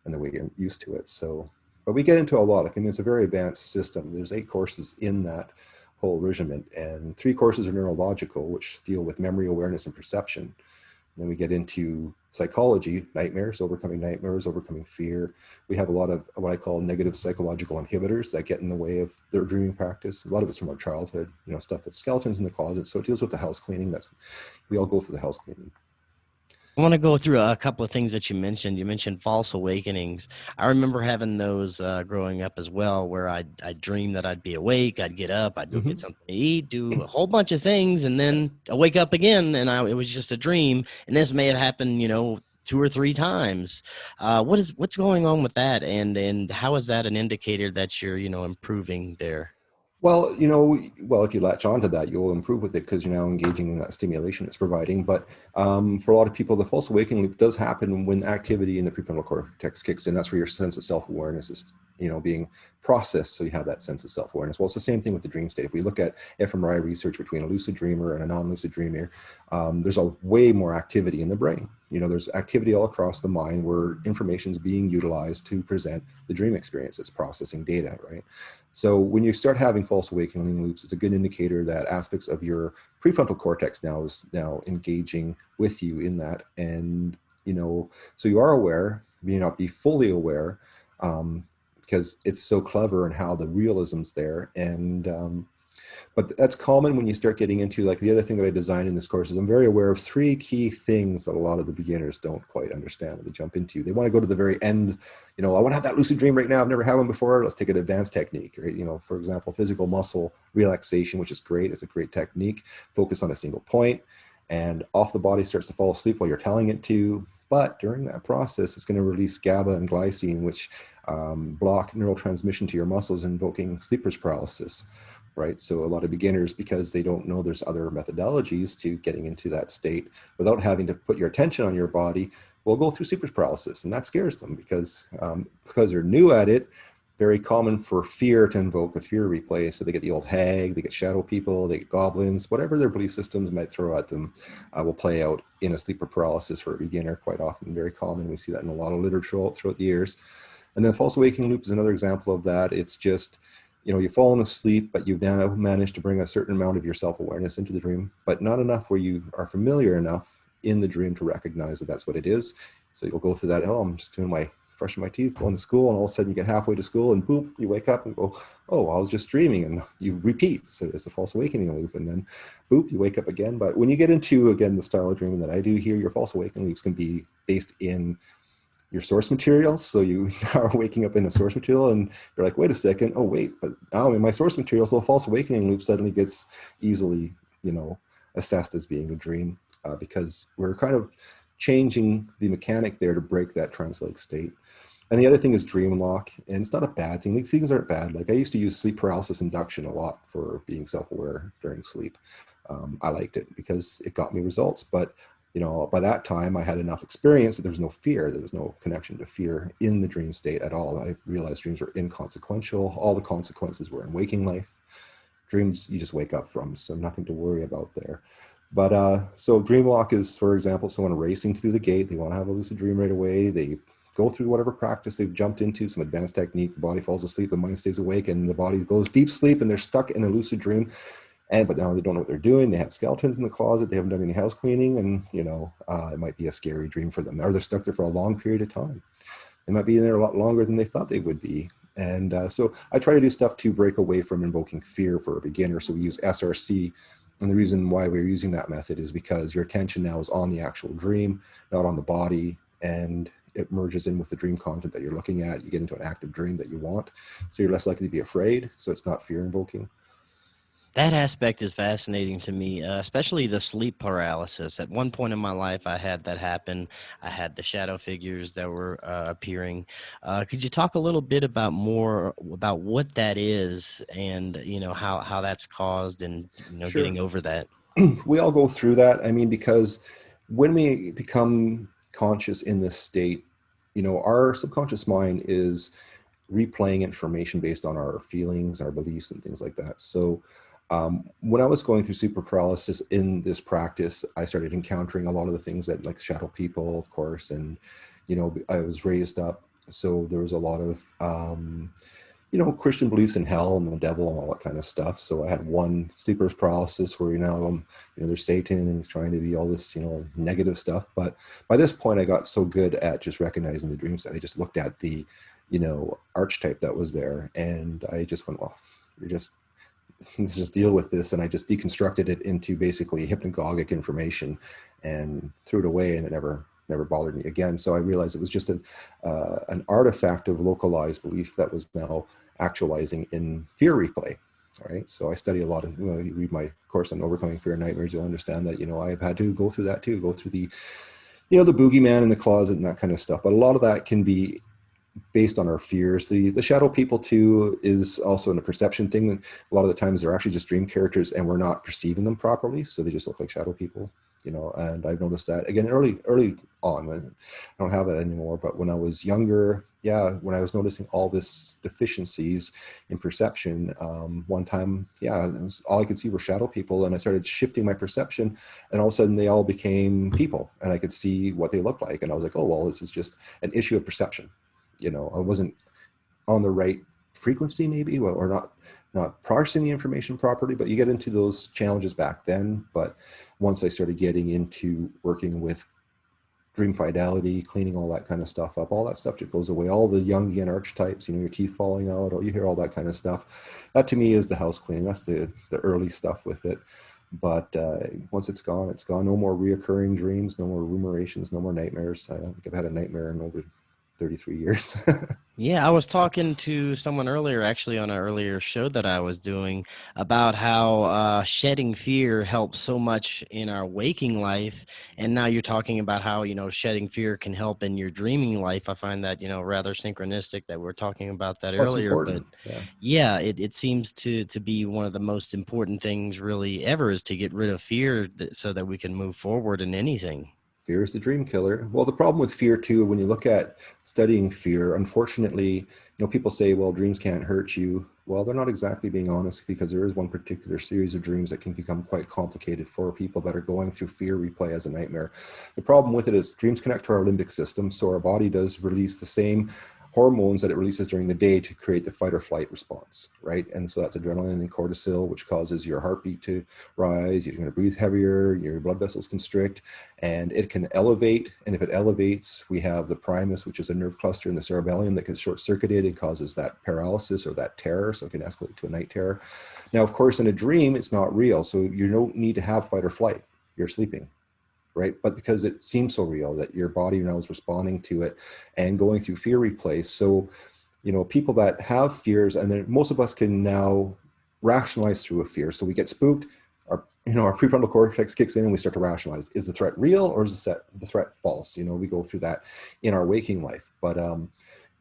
and the way you're used to it. So, but we get into a lot. I mean, it's a very advanced system. There's 8 courses in that whole regiment, and 3 courses are neurological, which deal with memory, awareness, and perception. Then we get into psychology, nightmares, overcoming fear. We have a lot of what I call negative psychological inhibitors that get in the way of their dreaming practice. A lot of it's from our childhood, you know, stuff with skeletons in the closet. So it deals with the house cleaning. We all go through the house cleaning.
I want to go through a couple of things that you mentioned. You mentioned false awakenings. I remember having those growing up as well, where I'd dream that I'd be awake, I'd get up, I'd go get something to eat, do a whole bunch of things, and then I wake up again, and it was just a dream. And this may have happened, you know, 2 or 3 times. What's going on with that, and how is that an indicator that you're, you know, improving there?
Well, you know, well, if you latch onto that, you'll improve with it because you're now engaging in that stimulation it's providing. But for a lot of people, the false awakening loop does happen when activity in the prefrontal cortex kicks in. That's where your sense of self-awareness is, you know, being processed. So you have that sense of self-awareness. Well, it's the same thing with the dream state. If we look at fMRI research between a lucid dreamer and a non-lucid dreamer, there's a way more activity in the brain. You know, there's activity all across the mind where information is being utilized to present the dream experience. It's processing data, right? So when you start having false awakening loops, it's a good indicator that aspects of your prefrontal cortex now is now engaging with you in that. And, you know, so you are aware, you may not be fully aware, because it's so clever and how the realism's there. And but that's common when you start getting into, like, the other thing that I designed in this course is I'm very aware of 3 key things that a lot of the beginners don't quite understand when they jump into. They want to go to the very end, you know, I want to have that lucid dream right now. I've never had one before. Let's take an advanced technique, right? You know, for example, physical muscle relaxation, which is great. It's a great technique. Focus on a single point, and off the body starts to fall asleep while you're telling it to. But during that process, it's going to release GABA and glycine, which block neurotransmission to your muscles, invoking sleeper's paralysis. Right. So a lot of beginners, because they don't know there's other methodologies to getting into that state without having to put your attention on your body, will go through sleeper's paralysis. And that scares them because they're new at it. Very common for fear to invoke a fear replay. So they get the old hag, they get shadow people, they get goblins, whatever their belief systems might throw at them will play out in a sleeper paralysis for a beginner quite often. Very common. We see that in a lot of literature throughout the years. And then false awakening loop is another example of that. It's just, you know, you've fallen asleep, but you've now managed to bring a certain amount of your self-awareness into the dream, but not enough where you are familiar enough in the dream to recognize that that's what it is. So you'll go through that, oh, I'm just doing my brushing my teeth, going to school, and all of a sudden you get halfway to school and boop, you wake up and go, oh, I was just dreaming, and you repeat. So it's the false awakening loop, and then boop, you wake up again. But when you get into, again, the style of dreaming that I do here, your false awakening loops can be based in your source material. So you are waking up in a source material and you're like, wait a second, oh wait, but in my source material, so the false awakening loop suddenly gets easily, assessed as being a dream, because we're kind of changing the mechanic there to break that trance-like state. And the other thing is dream lock, and it's not a bad thing. These things aren't bad. Like, I used to use sleep paralysis induction a lot for being self-aware during sleep. I liked it because it got me results, but by that time I had enough experience that there was no fear. There was no connection to fear in the dream state at all. I realized dreams were inconsequential. All the consequences were in waking life. Dreams you just wake up from, so nothing to worry about there. But so dream lock is, for example, someone racing through the gate. They want to have a lucid dream right away. They go through whatever practice they've jumped into, some advanced technique. The body falls asleep, the mind stays awake, and the body goes deep sleep, and they're stuck in a lucid dream. But now they don't know what they're doing. They have skeletons in the closet. They haven't done any house cleaning, and it might be a scary dream for them. Or they're stuck there for a long period of time. They might be in there a lot longer than they thought they would be. And so I try to do stuff to break away from invoking fear for a beginner. So we use SRC. And the reason why we're using that method is because your attention now is on the actual dream, not on the body. And it merges in with the dream content that you're looking at. You get into an active dream that you want. So you're less likely to be afraid. So it's not fear invoking.
That aspect is fascinating to me, especially the sleep paralysis. At one point in my life, I had that happen. I had the shadow figures that were appearing. Could you talk a little bit more about what that is, and how that's caused, and
Sure.
getting over that?
We all go through that. I mean, because when we become conscious in this state, our subconscious mind is replaying information based on our feelings, our beliefs, and things like that. So when I was going through super paralysis in this practice, I started encountering a lot of the things that, like, shadow people, of course, and I was raised up, so there was a lot of Christian beliefs in hell and the devil and all that kind of stuff. So I had one sleep paralysis where there's Satan and he's trying to be all this negative stuff. But by this point, I got so good at just recognizing the dreams that I just looked at the archetype that was there, and I just went, well, let's just deal with this. And I just deconstructed it into basically hypnagogic information and threw it away, and it never bothered me again. So I realized it was just an artifact of localized belief that was now actualizing in fear replay. All right. So I study a lot of, you read my course on overcoming fear and nightmares, you'll understand that, I've had to go through that too, go through the, the boogeyman in the closet and that kind of stuff. But a lot of that can be based on our fears. The shadow people too is also in a perception thing. That a lot of the times they're actually just dream characters and we're not perceiving them properly. So they just look like shadow people, and I've noticed that again, early on. I don't have it anymore, but when I was younger, when I was noticing all this deficiencies in perception, one time, it was, all I could see were shadow people, and I started shifting my perception, and all of a sudden they all became people and I could see what they looked like. And I was like, oh, well, this is just an issue of perception. I wasn't on the right frequency maybe, or not parsing the information properly, but you get into those challenges back then. But once I started getting into working with dream fidelity, cleaning all that kind of stuff up, all that stuff just goes away. All the Jungian archetypes, your teeth falling out, or you hear all that kind of stuff. That to me is the house cleaning. That's the early stuff with it. But once it's gone, it's gone. No more reoccurring dreams, no more ruminations, no more nightmares. I don't think I've had a nightmare in over 33 years.
Yeah, I was talking to someone earlier, actually, on an earlier show that I was doing, about how shedding fear helps so much in our waking life. And now you're talking about how, shedding fear can help in your dreaming life. I find that, rather synchronistic that we're talking about that
That's
earlier.
important.
But it seems to be one of the most important things really ever, is to get rid of fear so that we can move forward in anything.
Fear is the dream killer. Well, the problem with fear too, when you look at studying fear, unfortunately, people say, well, dreams can't hurt you. Well, they're not exactly being honest, because there is one particular series of dreams that can become quite complicated for people that are going through fear replay as a nightmare. The problem with it is dreams connect to our limbic system. So our body does release the same hormones that it releases during the day to create the fight or flight response, right? And so that's adrenaline and cortisol, which causes your heartbeat to rise, you're going to breathe heavier, your blood vessels constrict, and it can elevate. And if it elevates, we have the primus, which is a nerve cluster in the cerebellum that gets short-circuited and causes that paralysis or that terror, so it can escalate to a night terror. Now, of course, in a dream, it's not real, so you don't need to have fight or flight. You're sleeping, right? But because it seems so real that your body now is responding to it and going through fear replay. So, people that have fears, and then most of us can now rationalize through a fear. So we get spooked, our prefrontal cortex kicks in and we start to rationalize. Is the threat real or is the threat false? We go through that in our waking life. But a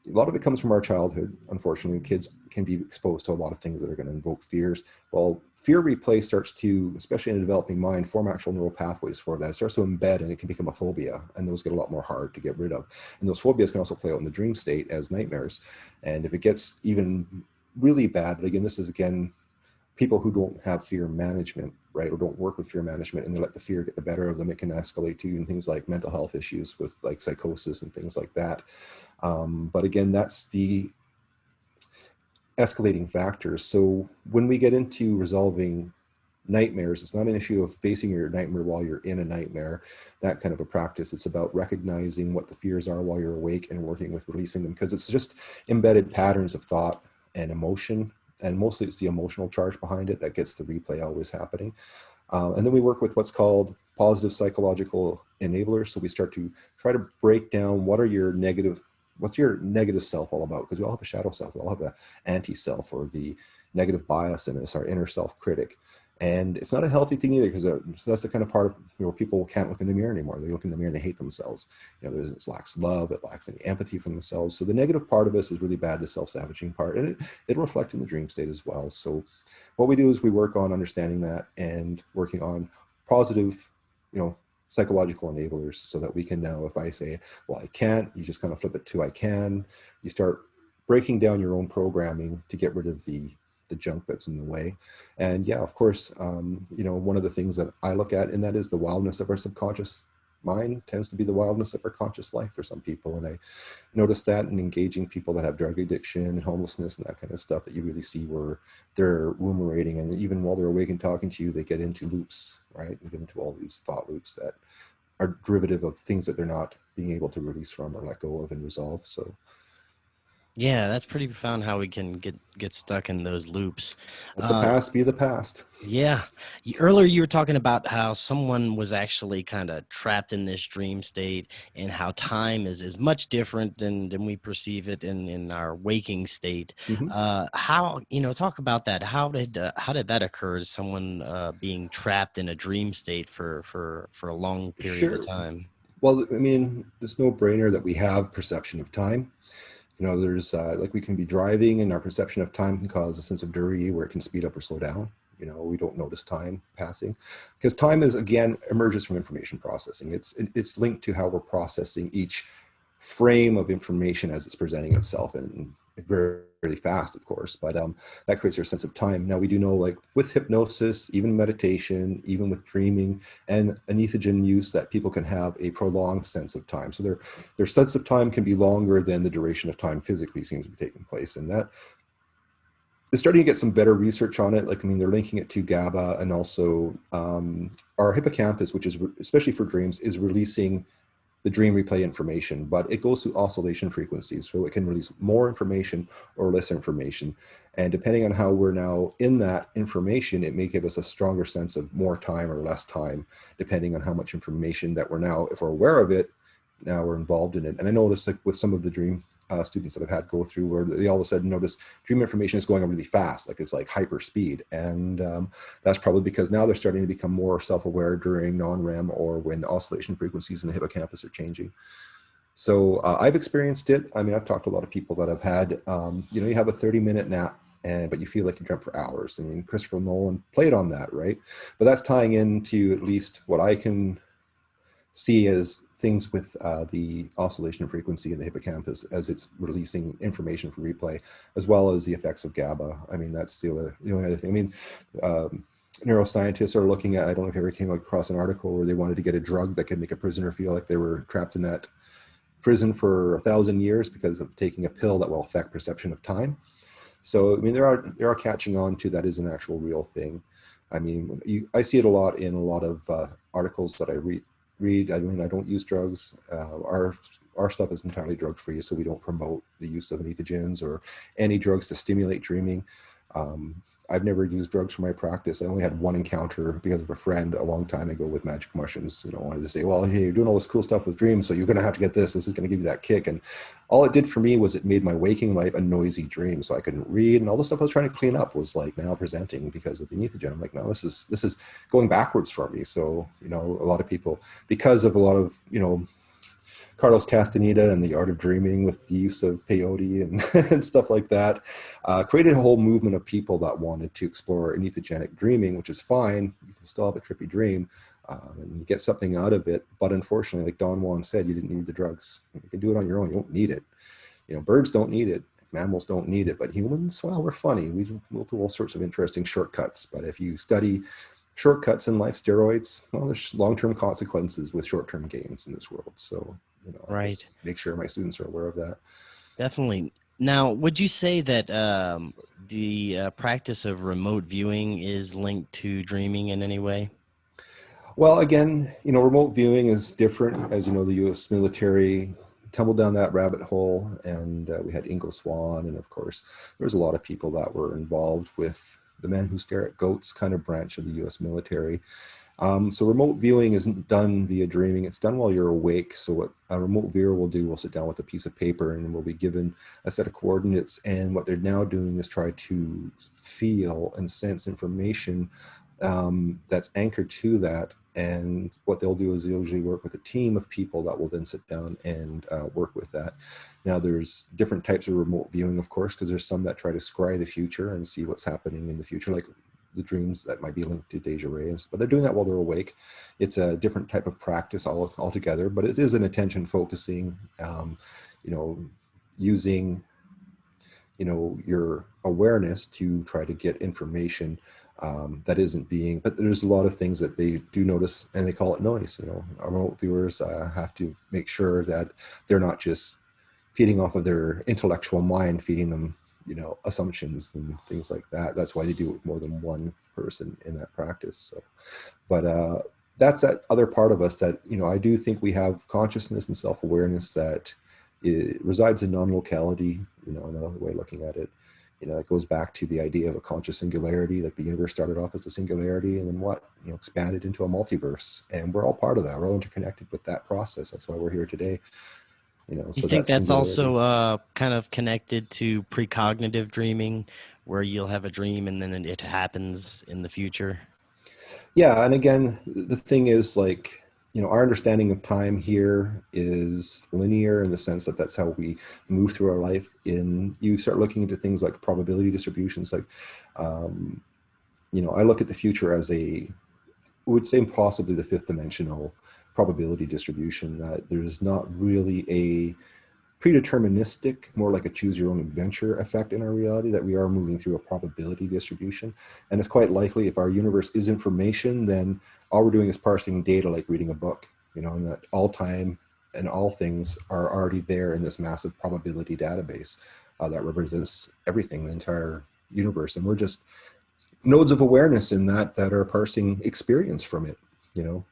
lot of it comes from our childhood. Unfortunately, kids can be exposed to a lot of things that are going to invoke fears. Well, fear replay starts to, especially in a developing mind, form actual neural pathways for that. It starts to embed and it can become a phobia, and those get a lot more hard to get rid of. And those phobias can also play out in the dream state as nightmares. And if it gets even really bad, again, this is people who don't have fear management, right, or don't work with fear management, and they let the fear get the better of them, it can escalate to even things like mental health issues with like psychosis and things like that. But again, that's the escalating factors. So when we get into resolving nightmares, it's not an issue of facing your nightmare while you're in a nightmare, that kind of a practice. It's about recognizing what the fears are while you're awake and working with releasing them, because it's just embedded patterns of thought and emotion. And mostly it's the emotional charge behind it that gets the replay always happening. And then we work with what's called positive psychological enablers. So we start to try to break down what's your negative self all about? Because we all have a shadow self. We all have an anti-self, or the negative bias in us, our inner self-critic. And it's not a healthy thing either, because that's the kind of part of where people can't look in the mirror anymore. They look in the mirror and they hate themselves. It lacks love, it lacks any empathy for themselves. So the negative part of us is really bad, the self-sabotaging part, and it'll reflect in the dream state as well. So what we do is we work on understanding that and working on positive, psychological enablers, so that we can now, if I say, well, I can't, you just kind of flip it to I can. You start breaking down your own programming to get rid of the junk that's in the way. And yeah, of course, one of the things that I look at, and that is the wildness of our subconscious mind tends to be the wildness of our conscious life for some people. And I noticed that in engaging people that have drug addiction and homelessness and that kind of stuff, that you really see where they're ruminating, and even while they're awake and talking to you, they get into loops, right? They get into all these thought loops that are derivative of things that they're not being able to release from or let go of and resolve. So
Yeah, that's pretty profound how we can get stuck in those loops.
let the past be the past.
Yeah. Earlier you were talking about how someone was actually kind of trapped in this dream state, and how time is much different than we perceive it in our waking state.
Mm-hmm.
Talk about that. How did that occur? Is someone being trapped in a dream state for a long period of time?
Well, I mean, it's no brainer that we have perception of time. There's like we can be driving and our perception of time can cause a sense of durry where it can speed up or slow down. We don't notice time passing, because time emerges from information processing. It's linked to how we're processing each frame of information as it's presenting itself, and very, very fast, of course, but that creates our sense of time. Now, we do know, like with hypnosis, even meditation, even with dreaming and entheogen use, that people can have a prolonged sense of time. So their sense of time can be longer than the duration of time physically seems to be taking place. And that is starting to get some better research on it. They're linking it to GABA, and also our hippocampus, which is, especially for dreams, is releasing the dream replay information, but it goes through oscillation frequencies. So it can release more information or less information. And depending on how we're now in that information, it may give us a stronger sense of more time or less time, depending on how much information that we're now, if we're aware of it, now we're involved in it. And I noticed, like with some of the dream students that I've had go through, where they all of a sudden notice dream information is going really fast, like it's like hyper speed. And that's probably because now they're starting to become more self-aware during non-REM, or when the oscillation frequencies in the hippocampus are changing. So I've experienced it. I mean, I've talked to a lot of people that have had, you have a 30-minute nap, but you feel like you dreamt for hours. I mean, Christopher Nolan played on that, right? But that's tying into at least what I can see as things with the oscillation frequency in the hippocampus as it's releasing information for replay, as well as the effects of GABA. I mean, that's the only other thing. I mean, neuroscientists are looking at, I don't know if you ever came across an article where they wanted to get a drug that could make a prisoner feel like they were trapped in that prison for 1,000 years because of taking a pill that will affect perception of time. So I mean, there are catching on to that is an actual real thing. I mean, I see it a lot in a lot of articles that I read. I mean, I don't use drugs. Our stuff is entirely drug free, so we don't promote the use of entheogens or any drugs to stimulate dreaming. I've never used drugs for my practice. I only had one encounter because of a friend a long time ago with magic mushrooms. You know, wanted to say, well, hey, you're doing all this cool stuff with dreams, so you're going to have to get this. This is going to give you that kick. And all it did for me was it made my waking life a noisy dream. So I couldn't read, and all the stuff I was trying to clean up was like now presenting because of the entheogen. I'm like, no, this is going backwards for me. So, you know, a lot of people, because of a lot of, you know, Carlos Castaneda and the Art of Dreaming with the use of peyote and, and stuff like that, created a whole movement of people that wanted to explore entheogenic dreaming, which is fine. You can still have a trippy dream and get something out of it. But unfortunately, like Don Juan said, you didn't need the drugs. You can do it on your own. You don't need it. You know, birds don't need it. Mammals don't need it. But humans, well, we're funny. We'll do all sorts of interesting shortcuts. But if you study shortcuts in life, steroids, well, there's long-term consequences with short-term gains in this world. So, you know, I
Right.
just make sure my students are aware of that.
Definitely. Now, would you say that the practice of remote viewing is linked to dreaming in any way?
Well, again, you know, remote viewing is different. As you know, the U.S. military tumbled down that rabbit hole, and we had Ingo Swann, and of course, there's a lot of people that were involved with the Men Who Stare at Goats kind of branch of the U.S. military. So remote viewing isn't done via dreaming. It's done while you're awake. So what a remote viewer will do, will sit down with a piece of paper and will be given a set of coordinates. And what they're now doing is try to feel and sense information that's anchored to that. And what they'll do is usually work with a team of people that will then sit down and work with that. Now, there's different types of remote viewing, of course, because there's some that try to scry the future and see what's happening in the future, like the dreams that might be linked to deja rays, but they're doing that while they're awake. It's a different type of practice altogether, but it is an attention focusing, you know, using, you know, your awareness to try to get information that isn't being, but there's a lot of things that they do notice and they call it noise. You know, our remote viewers have to make sure that they're not just feeding off of their intellectual mind, feeding them, you know, assumptions and things like that. That's why they do it with more than one person in that practice. So, but that's that other part of us that, you know, I do think we have consciousness and self-awareness that it resides in non-locality, you know, another way of looking at it. You know, it goes back to the idea of a conscious singularity, like the universe started off as a singularity and then what, you know, expanded into a multiverse. And we're all part of that. We're all interconnected with that process. That's why we're here today. You know,
You
so
think
that
that's
singularity.
also kind of connected to precognitive dreaming, where you'll have a dream and then it happens in the future?
Yeah, and again, the thing is, like, you know, our understanding of time here is linear in the sense that that's how we move through our life. In you start looking into things like probability distributions, like, um, you know, I look at the future as a, would say possibly the fifth dimensional probability distribution, that there's not really a predeterministic, more like a choose your own adventure effect in our reality, that we are moving through a probability distribution. And it's quite likely if our universe is information, then all we're doing is parsing data like reading a book, you know, and that all time and all things are already there in this massive probability database that represents everything, the entire universe. And we're just nodes of awareness in that that are parsing experience from it, you know.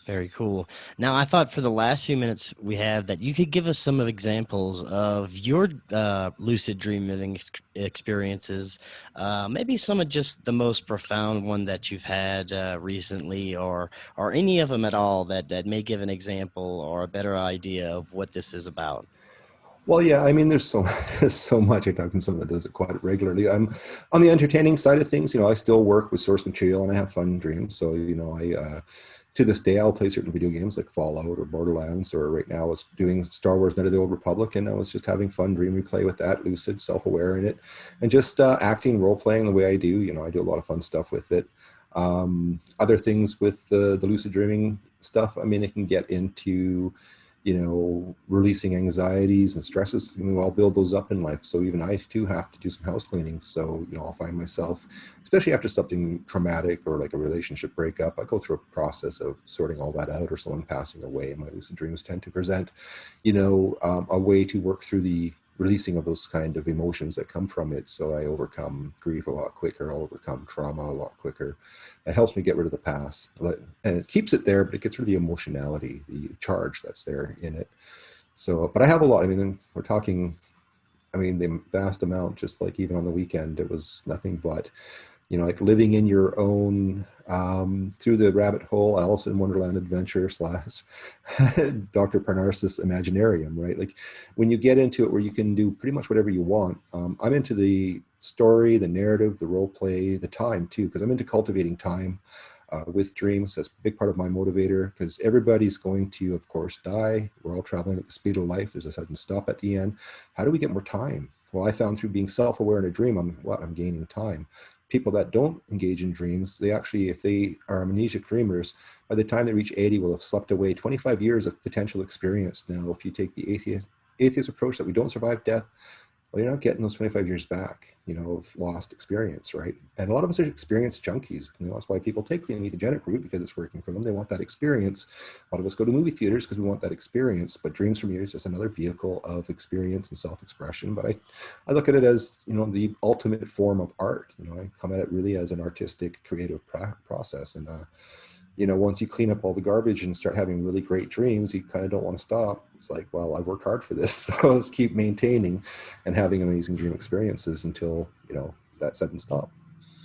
Very cool. Now, I thought for the last few minutes we have that you could give us some of examples of your lucid dreaming experiences. Maybe some of just the most profound one that you've had recently, or any of them at all that may give an example or a better idea of what this is about.
Well, yeah, I mean, there's so there's so much. I talk to someone that does it quite regularly. I'm on the entertaining side of things. You know, I still work with source material and I have fun dreams. So, you know, I to this day I'll play certain video games like Fallout or Borderlands, or right now I was doing Star Wars: Night of the Old Republic, and I was just having fun dream replay with that, lucid, self-aware in it, and just acting, role playing the way I do. You know, I do a lot of fun stuff with it. Other things with the lucid dreaming stuff. I mean, it can get into, releasing anxieties and stresses. We all build those up in life. So even I too have to do some house cleaning. So, I'll find myself, especially after something traumatic or like a relationship breakup, I go through a process of sorting all that out, or someone passing away. And my lucid dreams tend to present, a way to work through the releasing of those kind of emotions that come from it. So I overcome grief a lot quicker. I'll overcome trauma a lot quicker. It helps me get rid of the past, and it keeps it there, but it gets rid of the emotionality, the charge that's there in it. So, but I have a lot. I mean, we're talking, the vast amount, just like even on the weekend, it was nothing but, like living in your own, through the rabbit hole, Alice in Wonderland adventure slash Dr. Parnassus Imaginarium, right? Like when you get into it where you can do pretty much whatever you want. I'm into the story, the narrative, the role play, the time too, because I'm into cultivating time with dreams. That's a big part of my motivator, because everybody's going to, of course, die. We're all traveling at the speed of life. There's a sudden stop at the end. How do we get more time? Well, I found through being self-aware in a dream, I'm gaining time. People that don't engage in dreams, they actually, if they are amnesic dreamers, by the time they reach 80, will have slept away 25 years of potential experience. Now, if you take the atheist approach that we don't survive death, well, you're not getting those 25 years back, of lost experience, right? And a lot of us are experience junkies. That's why people take the entheogenic route, because it's working for them. They want that experience. A lot of us go to movie theaters because we want that experience. But dreams for me is just another vehicle of experience and self-expression. But I look at it as, the ultimate form of art. I come at it really as an artistic, creative process. And once you clean up all the garbage and start having really great dreams, you kind of don't want to stop. It's like, well, I've worked hard for this, so let's keep maintaining and having amazing dream experiences until, that sudden stop.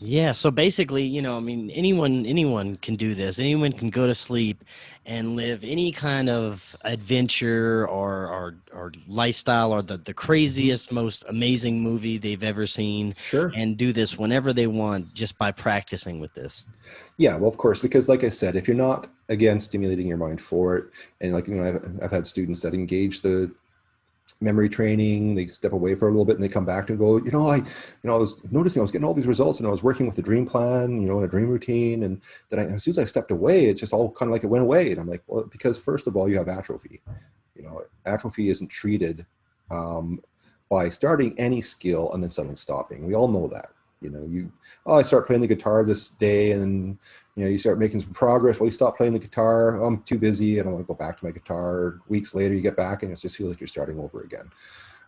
Yeah, so basically, anyone can do this. Anyone can go to sleep and live any kind of adventure or lifestyle, or the
Mhm.
craziest, most amazing movie they've ever seen,
Sure.
and do this whenever they want, just by practicing with this.
Yeah, well, of course, because like I said, if you're not, again, stimulating your mind for it, and like, I've had students that engage the memory training, they step away for a little bit and they come back and go, I was noticing I was getting all these results, and I was working with the dream plan, in a dream routine. And then as soon as I stepped away, it just all kind of like it went away. And I'm like, well, because first of all, you have atrophy. Atrophy isn't treated um, by starting any skill and then suddenly stopping. We all know that. I start playing the guitar this day, and you start making some progress. Well, you stop playing the guitar. Oh, I'm too busy. I don't want to go back to my guitar. Weeks later, you get back, and it just feels like you're starting over again,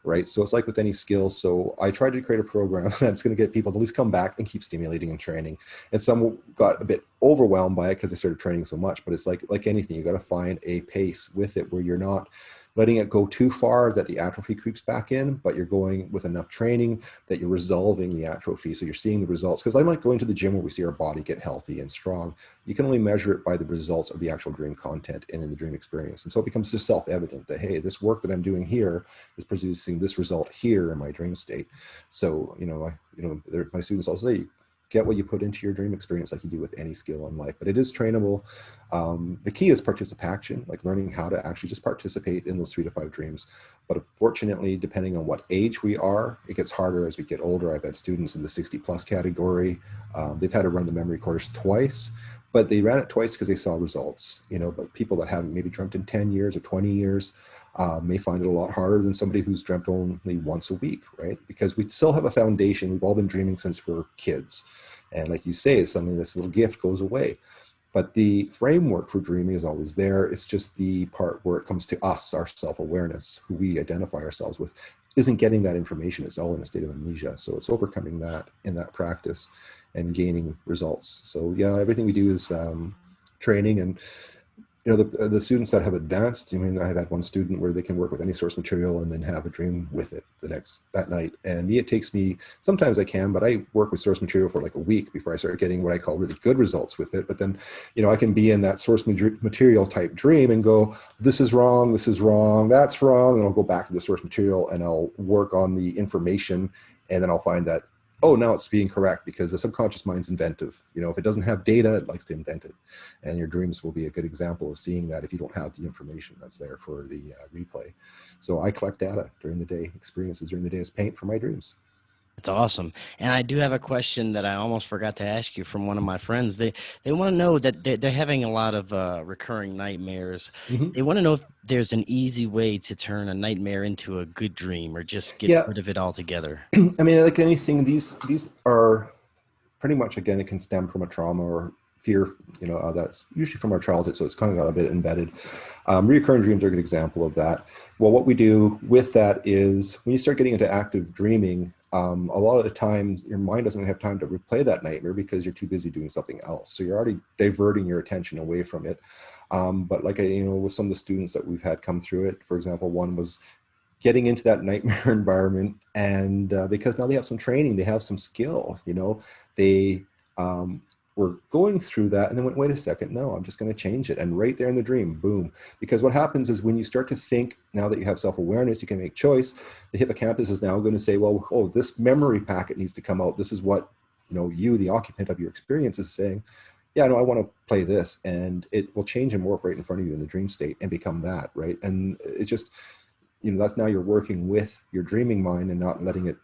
right? So it's like with any skill. So I tried to create a program that's going to get people to at least come back and keep stimulating and training. And some got a bit overwhelmed by it because they started training so much. But it's like anything, you got to find a pace with it where you're not letting it go too far that the atrophy creeps back in, but you're going with enough training that you're resolving the atrophy. So you're seeing the results. Because I like going to the gym where we see our body get healthy and strong. You can only measure it by the results of the actual dream content and in the dream experience. And so it becomes just self-evident that, hey, this work that I'm doing here is producing this result here in my dream state. So, my students all say, get what you put into your dream experience, like you do with any skill in life. But it is trainable. The key is participation, like learning how to actually just participate in those 3 to 5 dreams. But unfortunately, depending on what age we are, it gets harder as we get older. I've had students in the 60 plus category. They've had to run the memory course twice, but they ran it twice because they saw results. But people that haven't maybe dreamt in 10 years or 20 years may find it a lot harder than somebody who's dreamt only once a week, right? Because we still have a foundation. We've all been dreaming since we're kids. And like you say, suddenly this little gift goes away. But the framework for dreaming is always there. It's just the part where it comes to us, our self-awareness, who we identify ourselves with, isn't getting that information. It's all in a state of amnesia. So it's overcoming that in that practice and gaining results. So yeah, everything we do is training. And the students that have advanced, I've had one student where they can work with any source material and then have a dream with it that night. And me, it takes me, sometimes I can, but I work with source material for like a week before I start getting what I call really good results with it. But then, I can be in that source material type dream and go, this is wrong, that's wrong. And I'll go back to the source material and I'll work on the information. And then I'll find that, oh, now it's being correct, because the subconscious mind's inventive. If it doesn't have data, it likes to invent it. And your dreams will be a good example of seeing that if you don't have the information that's there for the replay. So I collect data during the day, experiences during the day as paint for my dreams.
That's awesome. And I do have a question that I almost forgot to ask you from one of my friends. They want to know that they're having a lot of recurring nightmares.
Hmm.
They want to know if there's an easy way to turn a nightmare into a good dream or just get
Yeah,
rid of it altogether.
I mean, like anything, these are pretty much, again, it can stem from a trauma or fear, that's usually from our childhood, so it's kind of got a bit embedded. Reoccurring dreams are a good example of that. Well, what we do with that is when you start getting into active dreaming, a lot of the time your mind doesn't have time to replay that nightmare because you're too busy doing something else, so you're already diverting your attention away from it. But like with some of the students that we've had come through it, for example, one was getting into that nightmare environment, and because now they have some training, they have some skill, they were going through that and then went, wait a second, no, I'm just going to change it. And right there in the dream, boom. Because what happens is when you start to think, now that you have self-awareness, you can make choice, the hippocampus is now going to say, well, oh, this memory packet needs to come out. This is what you, the occupant of your experience, is saying, yeah, no, I want to play this. And it will change and morph right in front of you in the dream state and become that, right? And it just, that's now you're working with your dreaming mind and not letting it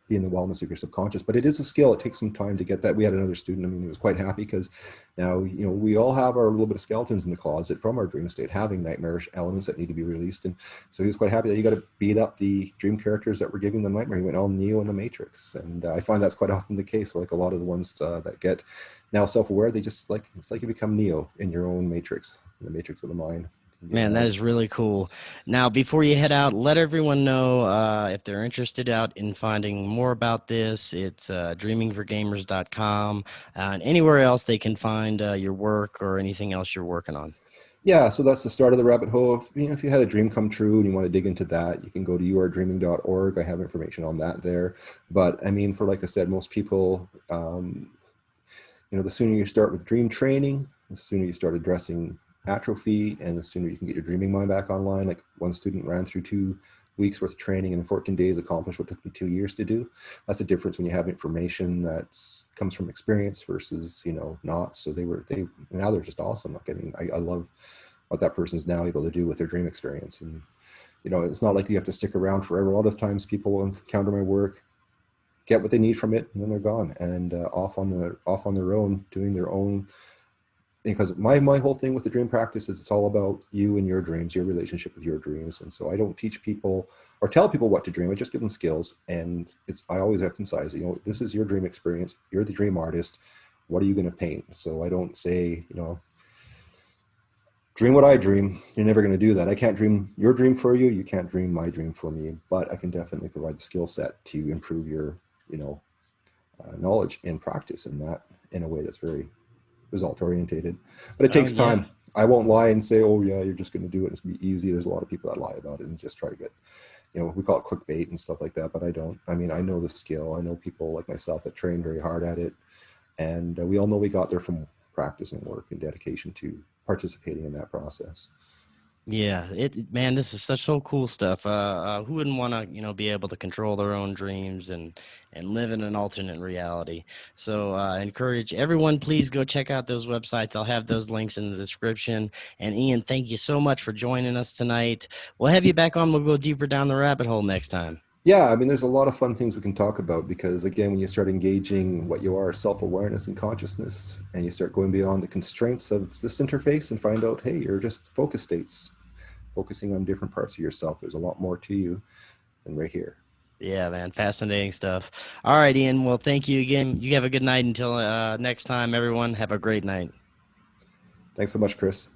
be in the wellness of your subconscious. But it is a skill. It takes some time to get that. We had another student, I mean, he was quite happy because now, we all have our little bit of skeletons in the closet from our dream state, having nightmarish elements that need to be released. And so he was quite happy that you got to beat up the dream characters that were giving them nightmare. He went all Neo in the Matrix. And I find that's quite often the case. Like a lot of the ones that get now self-aware, they just it's like you become Neo in your own Matrix, in the Matrix of the mind.
Man, that is really cool. Now, before you head out, let everyone know if they're interested out in finding more about this. It's dreamingforgamers.com and anywhere else they can find your work or anything else you're working on.
Yeah, so that's the start of the rabbit hole. If you had a dream come true and you want to dig into that, you can go to yourdreaming.org. I have information on that there. But I mean, for like I said, most people, the sooner you start with dream training, the sooner you start addressing atrophy, and the sooner you can get your dreaming mind back online. Like one student ran through 2 weeks worth of training and in 14 days accomplished what took me 2 years to do. That's the difference when you have information that comes from experience versus not. So they now they're just awesome. Like, I mean, I love what that person's now able to do with their dream experience. And it's not like you have to stick around forever. A lot of times people will encounter my work, get what they need from it, and then they're gone and off on their own, doing their own. Because my whole thing with the dream practice is it's all about you and your dreams, your relationship with your dreams. And so I don't teach people or tell people what to dream. I just give them skills. And I always emphasize, this is your dream experience. You're the dream artist. What are you going to paint? So I don't say, dream what I dream. You're never going to do that. I can't dream your dream for you. You can't dream my dream for me. But I can definitely provide the skill set to improve your, knowledge and practice in that in a way that's very result orientated. But it
Oh,
takes
yeah.
time. I won't lie and say, oh yeah, you're just going to do it, it's going to be easy. There's a lot of people that lie about it and just try to get, we call it clickbait and stuff like that, but I don't. I mean, I know the skill. I know people like myself that train very hard at it, and we all know we got there from practice and work and dedication to participating in that process.
Yeah, man, this is such so cool stuff. Who wouldn't want to, be able to control their own dreams and live in an alternate reality? So, encourage everyone, please go check out those websites. I'll have those links in the description. And Ian, thank you so much for joining us tonight. We'll have you back on. We'll go deeper down the rabbit hole next time.
Yeah, I mean, there's a lot of fun things we can talk about because, again, when you start engaging what you are, self-awareness and consciousness, and you start going beyond the constraints of this interface and find out, hey, you're just focus states, focusing on different parts of yourself. There's a lot more to you than right here.
Yeah, man, fascinating stuff. All right, Ian. Well, thank you again. You have a good night until next time, everyone. Have a great night.
Thanks so much, Chris.